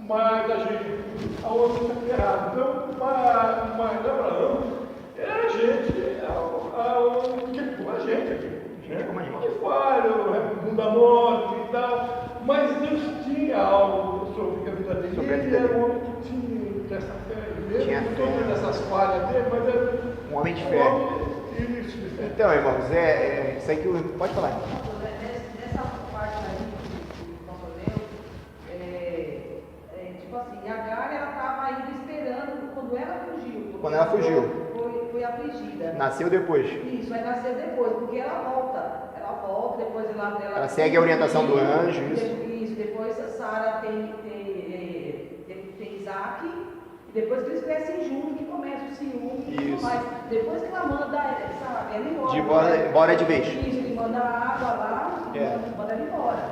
mais a gente, aonde você está errado. Então, mas Abraão era a gente, a gente aqui. Que falha, mundo da morte e tal. Mas Deus tinha algo sobre a vida dele. Ele era um homem que tinha essa fé. Mesmo com todas essas falhas dele, mas era um homem de fé. Então, irmãos, isso aí que pode falar. Nessa parte aí que nós lemos, tipo assim, Agar, ela estava ainda esperando quando ela fugiu. Quando ela fugiu. Foi afligida. Nasceu depois. Isso, aí nasceu depois, porque ela volta, depois ela segue a orientação do anjo. Isso, depois a Sara tem Isaac, e depois que eles crescem juntos, que começa o ciúme e tudo mais. Depois que ela manda ela embora de vez. Isso, ele manda água lá, manda ela embora.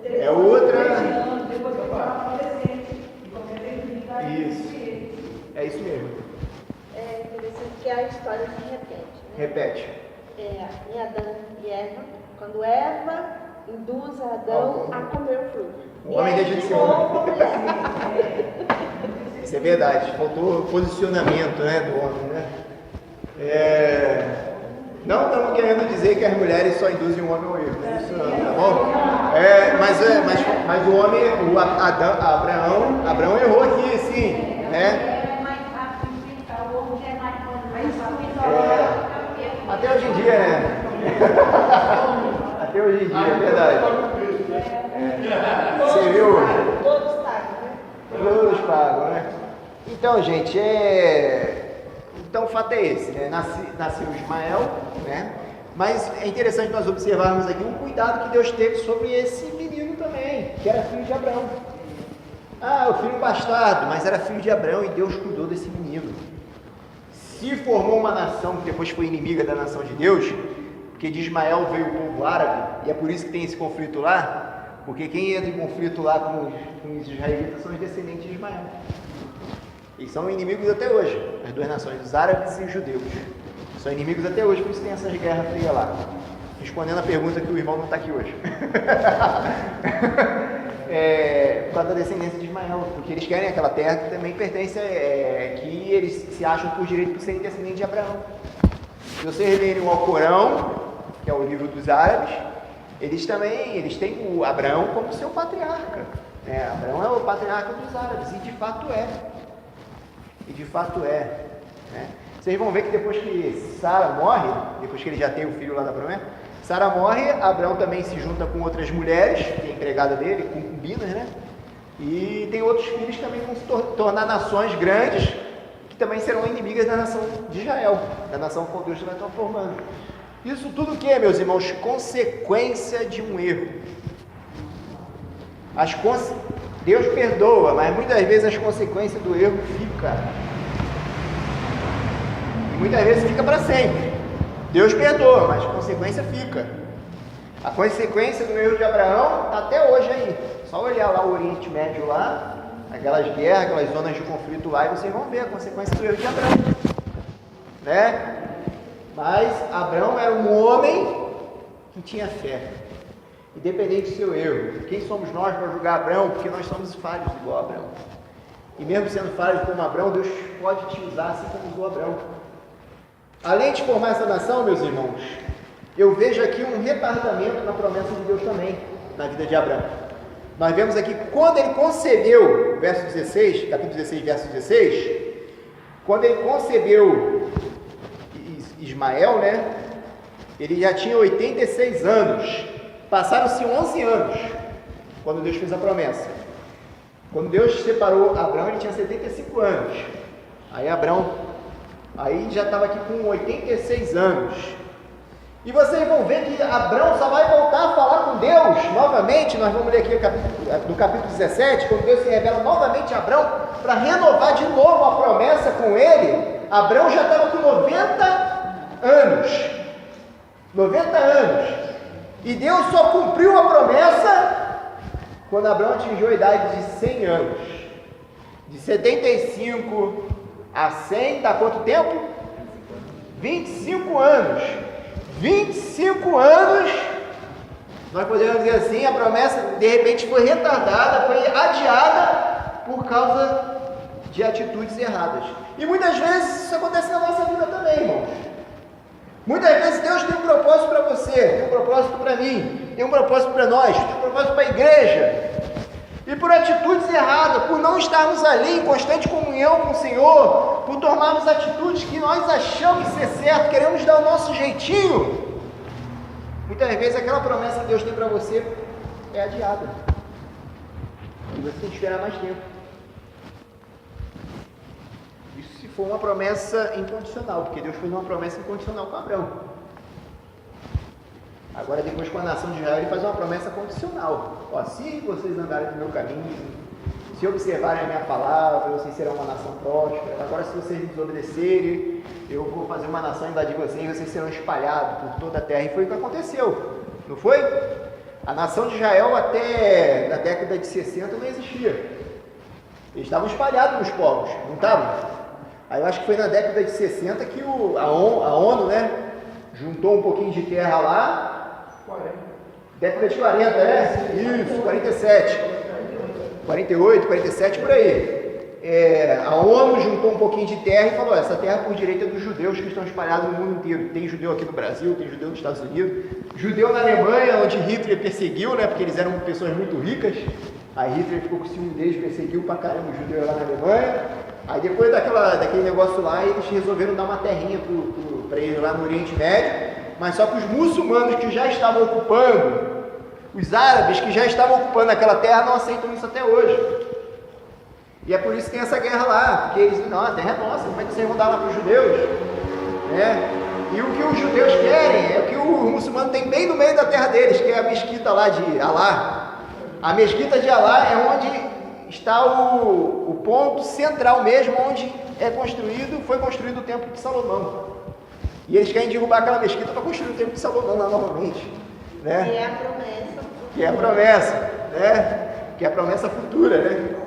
É outra. Depois que ela fala adolescente, a história se repete. Né? Repete. Em Adão e Eva, quando Eva induz Adão a comer o fruto. O homem deixa de ser homem. Isso é verdade, faltou posicionamento, né, do homem, né? Não estamos querendo dizer que as mulheres só induzem o homem ao erro, né? Isso não, tá bom? Mas o homem, Abraão errou aqui, sim, né? Até hoje em dia, né? Até hoje em dia, é verdade. Você viu? Todos pagam, né? Todos pagam, né? Então, gente, Então o fato é esse, né? Nasceu Ismael, né? Mas é interessante nós observarmos aqui um cuidado que Deus teve sobre esse menino também, que era filho de Abraão. O filho bastardo, mas era filho de Abraão e Deus cuidou desse menino. Se formou uma nação que depois foi inimiga da nação de Deus, porque de Ismael veio o povo árabe, e é por isso que tem esse conflito lá, porque quem entra em conflito lá com os israelitas são os descendentes de Ismael. Eles são inimigos até hoje, as duas nações, os árabes e os judeus. São inimigos até hoje, por isso tem essas guerras frias lá. Respondendo a pergunta que o irmão não está aqui hoje. Por causa da descendência de Ismael, porque eles querem aquela terra que também pertence, que eles se acham por direito por serem descendentes de Abraão. Se vocês lerem o Alcorão, que é o livro dos árabes, eles têm o Abraão como seu patriarca. Abraão é o patriarca dos árabes, e de fato é. Né? Vocês vão ver que depois que Sara morre, depois que ele já tem o filho lá da promessa, Sara morre, Abraão também se junta com outras mulheres, que é empregada dele, concubinas, né? E tem outros filhos que também vão se tornar nações grandes, que também serão inimigas da nação de Israel, da nação que Deus vai estar formando. Isso tudo o que, meus irmãos? Consequência de um erro. Deus perdoa, mas muitas vezes as consequências do erro ficam. E muitas vezes fica para sempre. Deus perdoa, mas a consequência fica. A consequência do erro de Abraão está até hoje aí. Só olhar lá o Oriente Médio lá, aquelas guerras, aquelas zonas de conflito lá, e vocês vão ver a consequência do erro de Abraão. Né? Mas Abraão era um homem que tinha fé. Independente do seu erro. Quem somos nós para julgar Abraão? Porque nós somos falhos igual a Abraão. E mesmo sendo falhos como Abraão, Deus pode te usar assim como usou Abraão. Além de formar essa nação, meus irmãos, eu vejo aqui um retardamento na promessa de Deus também, na vida de Abraão. Nós vemos aqui, quando ele concebeu, verso 16, capítulo 16, verso 16, quando ele concebeu Ismael, né, ele já tinha 86 anos, passaram-se 11 anos, quando Deus fez a promessa. Quando Deus separou Abraão, ele tinha 75 anos, aí já estava aqui com 86 anos, e vocês vão ver que Abraão só vai voltar a falar com Deus novamente. Nós vamos ler aqui no capítulo 17, quando Deus se revela novamente a Abraão, para renovar de novo a promessa com ele. Abraão já estava com 90 anos, e Deus só cumpriu a promessa quando Abraão atingiu a idade de 100 anos, de 75 a 100, dá quanto tempo? 25 anos. 25 anos, nós podemos dizer assim, a promessa de repente foi retardada, foi adiada por causa de atitudes erradas. E muitas vezes isso acontece na nossa vida também, irmãos. Muitas vezes Deus tem um propósito para você, tem um propósito para mim, tem um propósito para nós, tem um propósito para a igreja. E por atitudes erradas, por não estarmos ali em constante comunhão com o Senhor, por tomarmos atitudes que nós achamos ser certo, queremos dar o nosso jeitinho, muitas vezes aquela promessa que Deus tem para você é adiada. E você tem que esperar mais tempo. Isso se for uma promessa incondicional, porque Deus fez uma promessa incondicional com Abraão. Agora, depois com a nação de Israel, ele faz uma promessa condicional. Se vocês andarem no meu caminho, se observarem a minha palavra, vocês serão uma nação próspera. Agora, se vocês me desobedecerem, eu vou fazer uma nação invadir vocês e vocês serão espalhados por toda a terra. E foi o que aconteceu, não foi? A nação de Israel até na década de 60 não existia. Eles estavam espalhados nos povos, não estavam? Aí eu acho que foi na década de 60 que a ONU, né, juntou um pouquinho de terra lá. 40. Década de 40, né? Isso, 47. 48, 47, por aí. A ONU juntou um pouquinho de terra e falou, essa terra por direito é dos judeus que estão espalhados no mundo inteiro. Tem judeu aqui no Brasil, tem judeu nos Estados Unidos, judeu na Alemanha, onde Hitler perseguiu, né, porque eles eram pessoas muito ricas. Aí Hitler ficou com ciúme deles, perseguiu pra caramba os judeus lá na Alemanha. Aí depois daquele negócio lá, eles resolveram dar uma terrinha para eles lá no Oriente Médio, mas só que os muçulmanos que já estavam ocupando, os árabes que já estavam ocupando aquela terra não aceitam isso até hoje. E é por isso que tem essa guerra lá, porque eles dizem, não, a terra é nossa, como é que vocês vão dar lá para os judeus? Né? E o que os judeus querem é o que o muçulmano tem bem no meio da terra deles, que é a mesquita lá de Alá. A mesquita de Alá é onde está o ponto central mesmo, onde foi construído o templo de Salomão. E eles querem derrubar aquela mesquita para construir o templo de Salomão lá novamente. Né? Que é a promessa. Que é a promessa, né? Que é a promessa futura, né?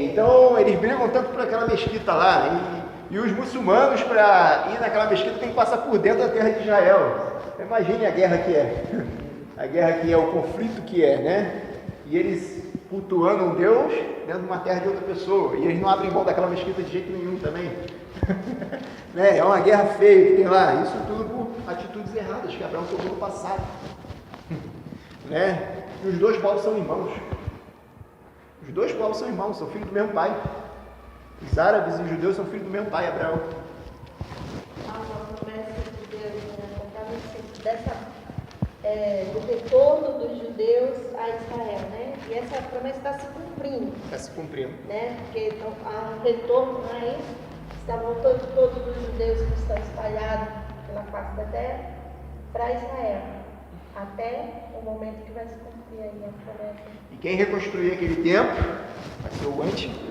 Então eles brigam tanto por aquela mesquita lá, e os muçulmanos, para ir naquela mesquita, tem que passar por dentro da terra de Israel. Imagine a guerra que é, a guerra que é, o conflito que é, né? E eles cultuando um Deus dentro de uma terra de outra pessoa, e eles não abrem mão daquela mesquita de jeito nenhum também. Né? É uma guerra feia que tem lá, isso tudo por atitudes erradas que Abraão tomou no passado. Né? E os dois povos são irmãos. Os dois povos são irmãos, são filhos do mesmo pai. Os árabes e os judeus são filhos do mesmo pai, Abraão. A promessa de Deus, né? Do retorno dos judeus a Israel, né? E essa promessa está se cumprindo. Está se cumprindo. Né? Porque então, há um retorno aí, está voltando todos os judeus que estão espalhados pela face da terra para Israel. Até o momento que vai se cumprir aí a promessa. E quem reconstruir aquele templo vai ser o anticristo.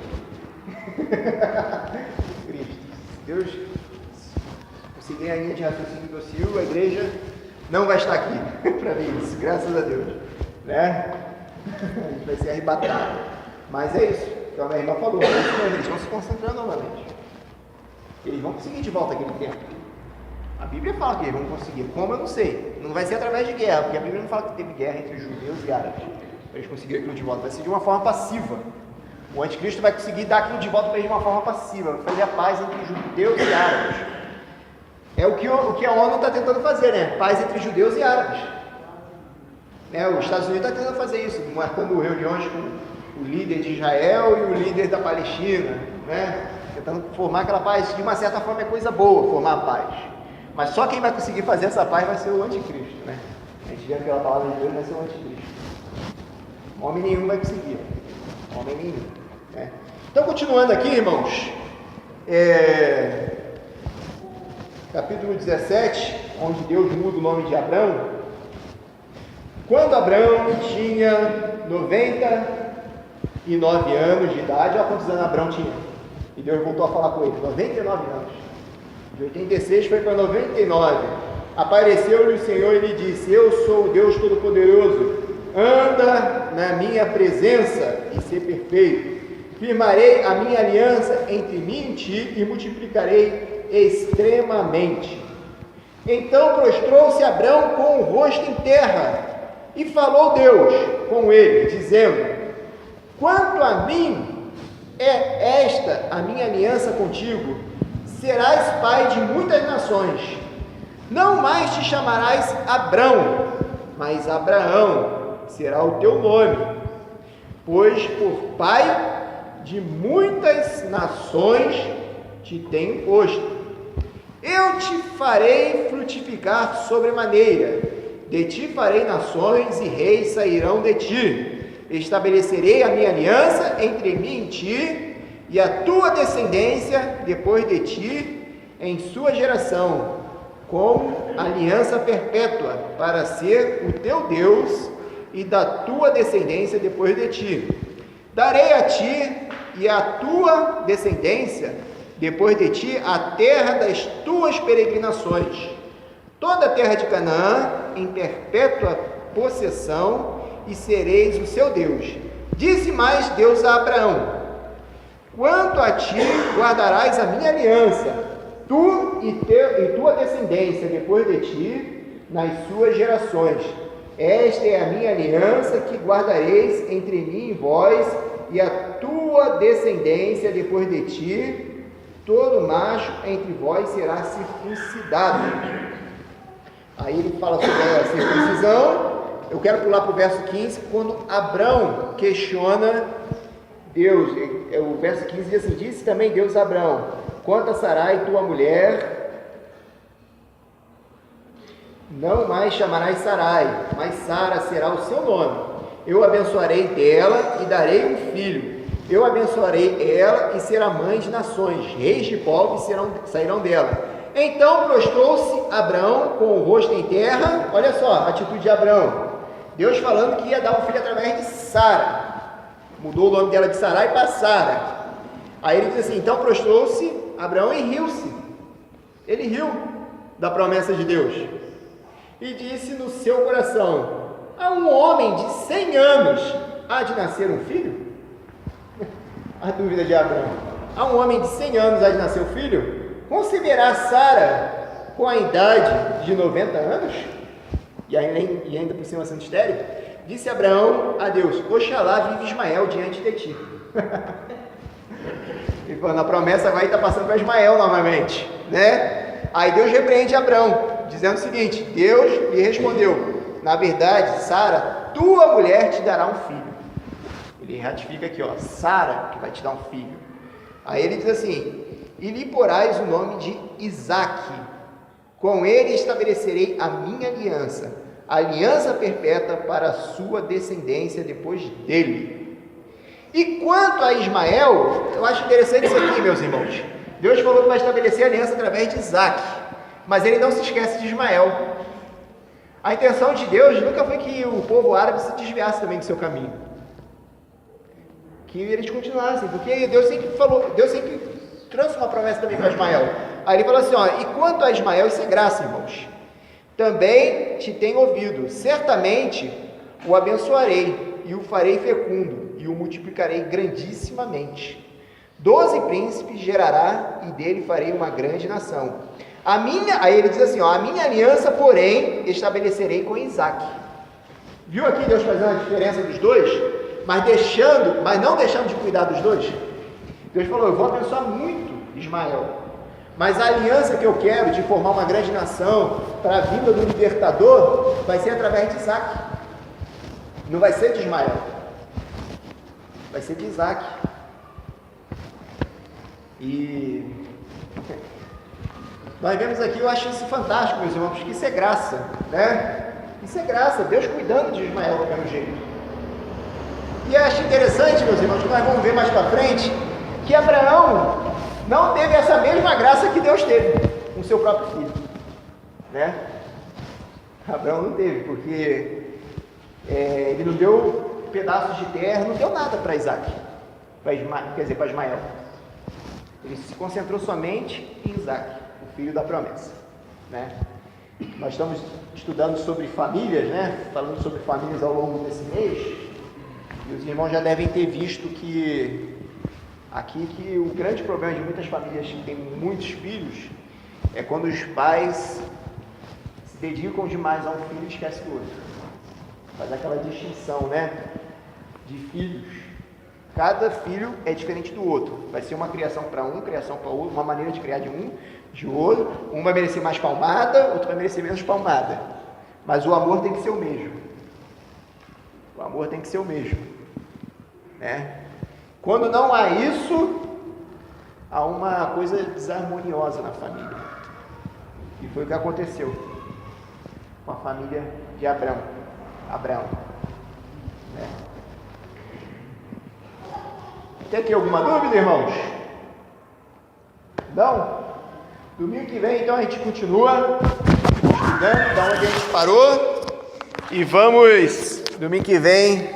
Deus conseguir a linha de raciocínio docil, a igreja não vai estar aqui para ver isso, graças a Deus. Né? A gente vai ser arrebatado. Mas é isso, então a minha irmã falou, eles estão se concentrando novamente. Eles vão conseguir de volta aquele templo. A Bíblia fala que eles vão conseguir. Como eu não sei. Não vai ser através de guerra, porque a Bíblia não fala que teve guerra entre judeus e árabes. Para eles conseguirem aquilo de volta. Vai ser de uma forma passiva. O anticristo vai conseguir dar aquilo de volta para eles de uma forma passiva. Vai fazer a paz entre judeus e árabes. É o que a ONU está tentando fazer, né? Paz entre judeus e árabes. Né? Os Estados Unidos está tentando fazer isso, marcando reuniões com o líder de Israel e o líder da Palestina. Né? Tentando formar aquela paz. De uma certa forma é coisa boa formar a paz. Mas só quem vai conseguir fazer essa paz vai ser o anticristo, né? A gente vê aquela palavra de Deus, vai ser o anticristo. Homem nenhum vai conseguir. Homem nenhum. Né? Então, continuando aqui, irmãos. Capítulo 17, onde Deus muda o nome de Abrão. Quando Abrão tinha 99 anos de idade, olha quantos anos Abrão tinha. E Deus voltou a falar com ele, 99 anos. De 86 foi para 99. Apareceu-lhe o Senhor e lhe disse: Eu sou o Deus Todo-Poderoso. Anda na minha presença e ser perfeito. Firmarei a minha aliança entre mim e ti e multiplicarei extremamente. Então prostrou-se Abrão com o rosto em terra e falou Deus com ele, dizendo: Quanto a mim, é esta a minha aliança contigo. Serás pai de muitas nações. Não mais te chamarás Abrão, mas Abraão será o teu nome, pois por pai de muitas nações te tenho posto. Eu te farei frutificar sobremaneira, de ti farei nações e reis sairão de ti. Estabelecerei a minha aliança entre mim e ti, e a tua descendência depois de ti, em sua geração, como aliança perpétua, para ser o teu Deus, e da tua descendência depois de ti. Darei a ti e à tua descendência depois de ti a terra das tuas peregrinações, toda a terra de Canaã em perpétua possessão, e sereis o seu Deus. Disse mais Deus a Abraão: quanto a ti guardarás a minha aliança, tu e tua descendência depois de ti, nas suas gerações. Esta é a minha aliança que guardareis entre mim e vós, e a tua descendência depois de ti, todo macho entre vós será circuncidado. Aí ele fala sobre a circuncisão. Eu quero pular para o verso 15, quando Abrão questiona Deus. O verso 15 diz assim: disse também Deus a Abrão: quanto a Sarai, tua mulher, não mais chamarás Sarai, mas Sara será o seu nome. Eu abençoarei dela e darei um filho. Eu abençoarei ela e será mãe de nações. Reis de povos sairão dela. Então prostrou-se Abrão com o rosto em terra. Olha só a atitude de Abrão. Deus falando que ia dar um filho através de Sara. Mudou o nome dela de Sarai para Sara. Aí ele diz assim: então prostrou-se Abrão e riu-se. Ele riu da promessa de Deus. E disse no seu coração: a um homem de 100 anos há de nascer um filho? A dúvida de Abrão. A um homem de 100 anos há de nascer um filho? Conceberá Sara com a idade de 90 anos? E ainda por cima sendo estéril? Disse Abraão a Deus: oxalá vive Ismael diante de ti. E quando a promessa agora está passando para Ismael novamente, né? Aí Deus repreende Abraão, dizendo o seguinte: Deus lhe respondeu: na verdade, Sara, tua mulher te dará um filho. Ele ratifica aqui, ó, Sara que vai te dar um filho. Aí ele diz assim: e lhe porás o nome de Isaque. Com ele estabelecerei a minha aliança, aliança perpétua para a sua descendência depois dele. E quanto a Ismael, eu acho interessante isso aqui, meus irmãos. Deus falou que vai estabelecer a aliança através de Isaque, mas ele não se esquece de Ismael. A intenção de Deus nunca foi que o povo árabe se desviasse também do seu caminho, que eles continuassem, porque Deus sempre trouxe uma promessa também para Ismael. Aí ele falou assim, ó: e quanto a Ismael, isso é graça, irmãos, também te tenho ouvido, certamente o abençoarei e o farei fecundo e o multiplicarei grandissimamente. 12 príncipes gerará e dele farei uma grande nação. Aí ele diz assim, ó: a minha aliança, porém, estabelecerei com Isaque. Viu aqui Deus fazendo a diferença dos dois, mas não deixando de cuidar dos dois? Deus falou: eu vou abençoar muito Ismael, mas a aliança que eu quero de formar uma grande nação para a vinda do libertador vai ser através de Isaque. Não vai ser de Ismael, vai ser de Isaque. E nós vemos aqui, eu acho isso fantástico, meus irmãos, porque isso é graça, né? Isso é graça, Deus cuidando de Ismael do mesmo jeito. E eu acho interessante, meus irmãos, que nós vamos ver mais para frente, que Abraão não teve essa mesma graça que Deus teve com seu próprio filho, né? Abraão não teve, porque ele não deu pedaços de terra, não deu nada para Isaque, para Ismael. Ele se concentrou somente em Isaque, o filho da promessa, né? Nós estamos estudando sobre famílias, né? Falando sobre famílias ao longo desse mês, e os irmãos já devem ter visto que o grande problema de muitas famílias que têm muitos filhos é quando os pais se dedicam demais a um filho e esquecem do outro. Faz aquela distinção, né? De filhos. Cada filho é diferente do outro. Vai ser uma criação para um, criação para outro, uma maneira de criar de outro. Um vai merecer mais palmada, outro vai merecer menos palmada. Mas o amor tem que ser o mesmo. O amor tem que ser o mesmo, né? Quando não há isso, há uma coisa desarmoniosa na família. E foi o que aconteceu com a família de Abraão. Né? Tem aqui alguma dúvida, irmãos? Não? Domingo que vem, então, a gente continua estudando da onde a gente parou. E vamos, domingo que vem,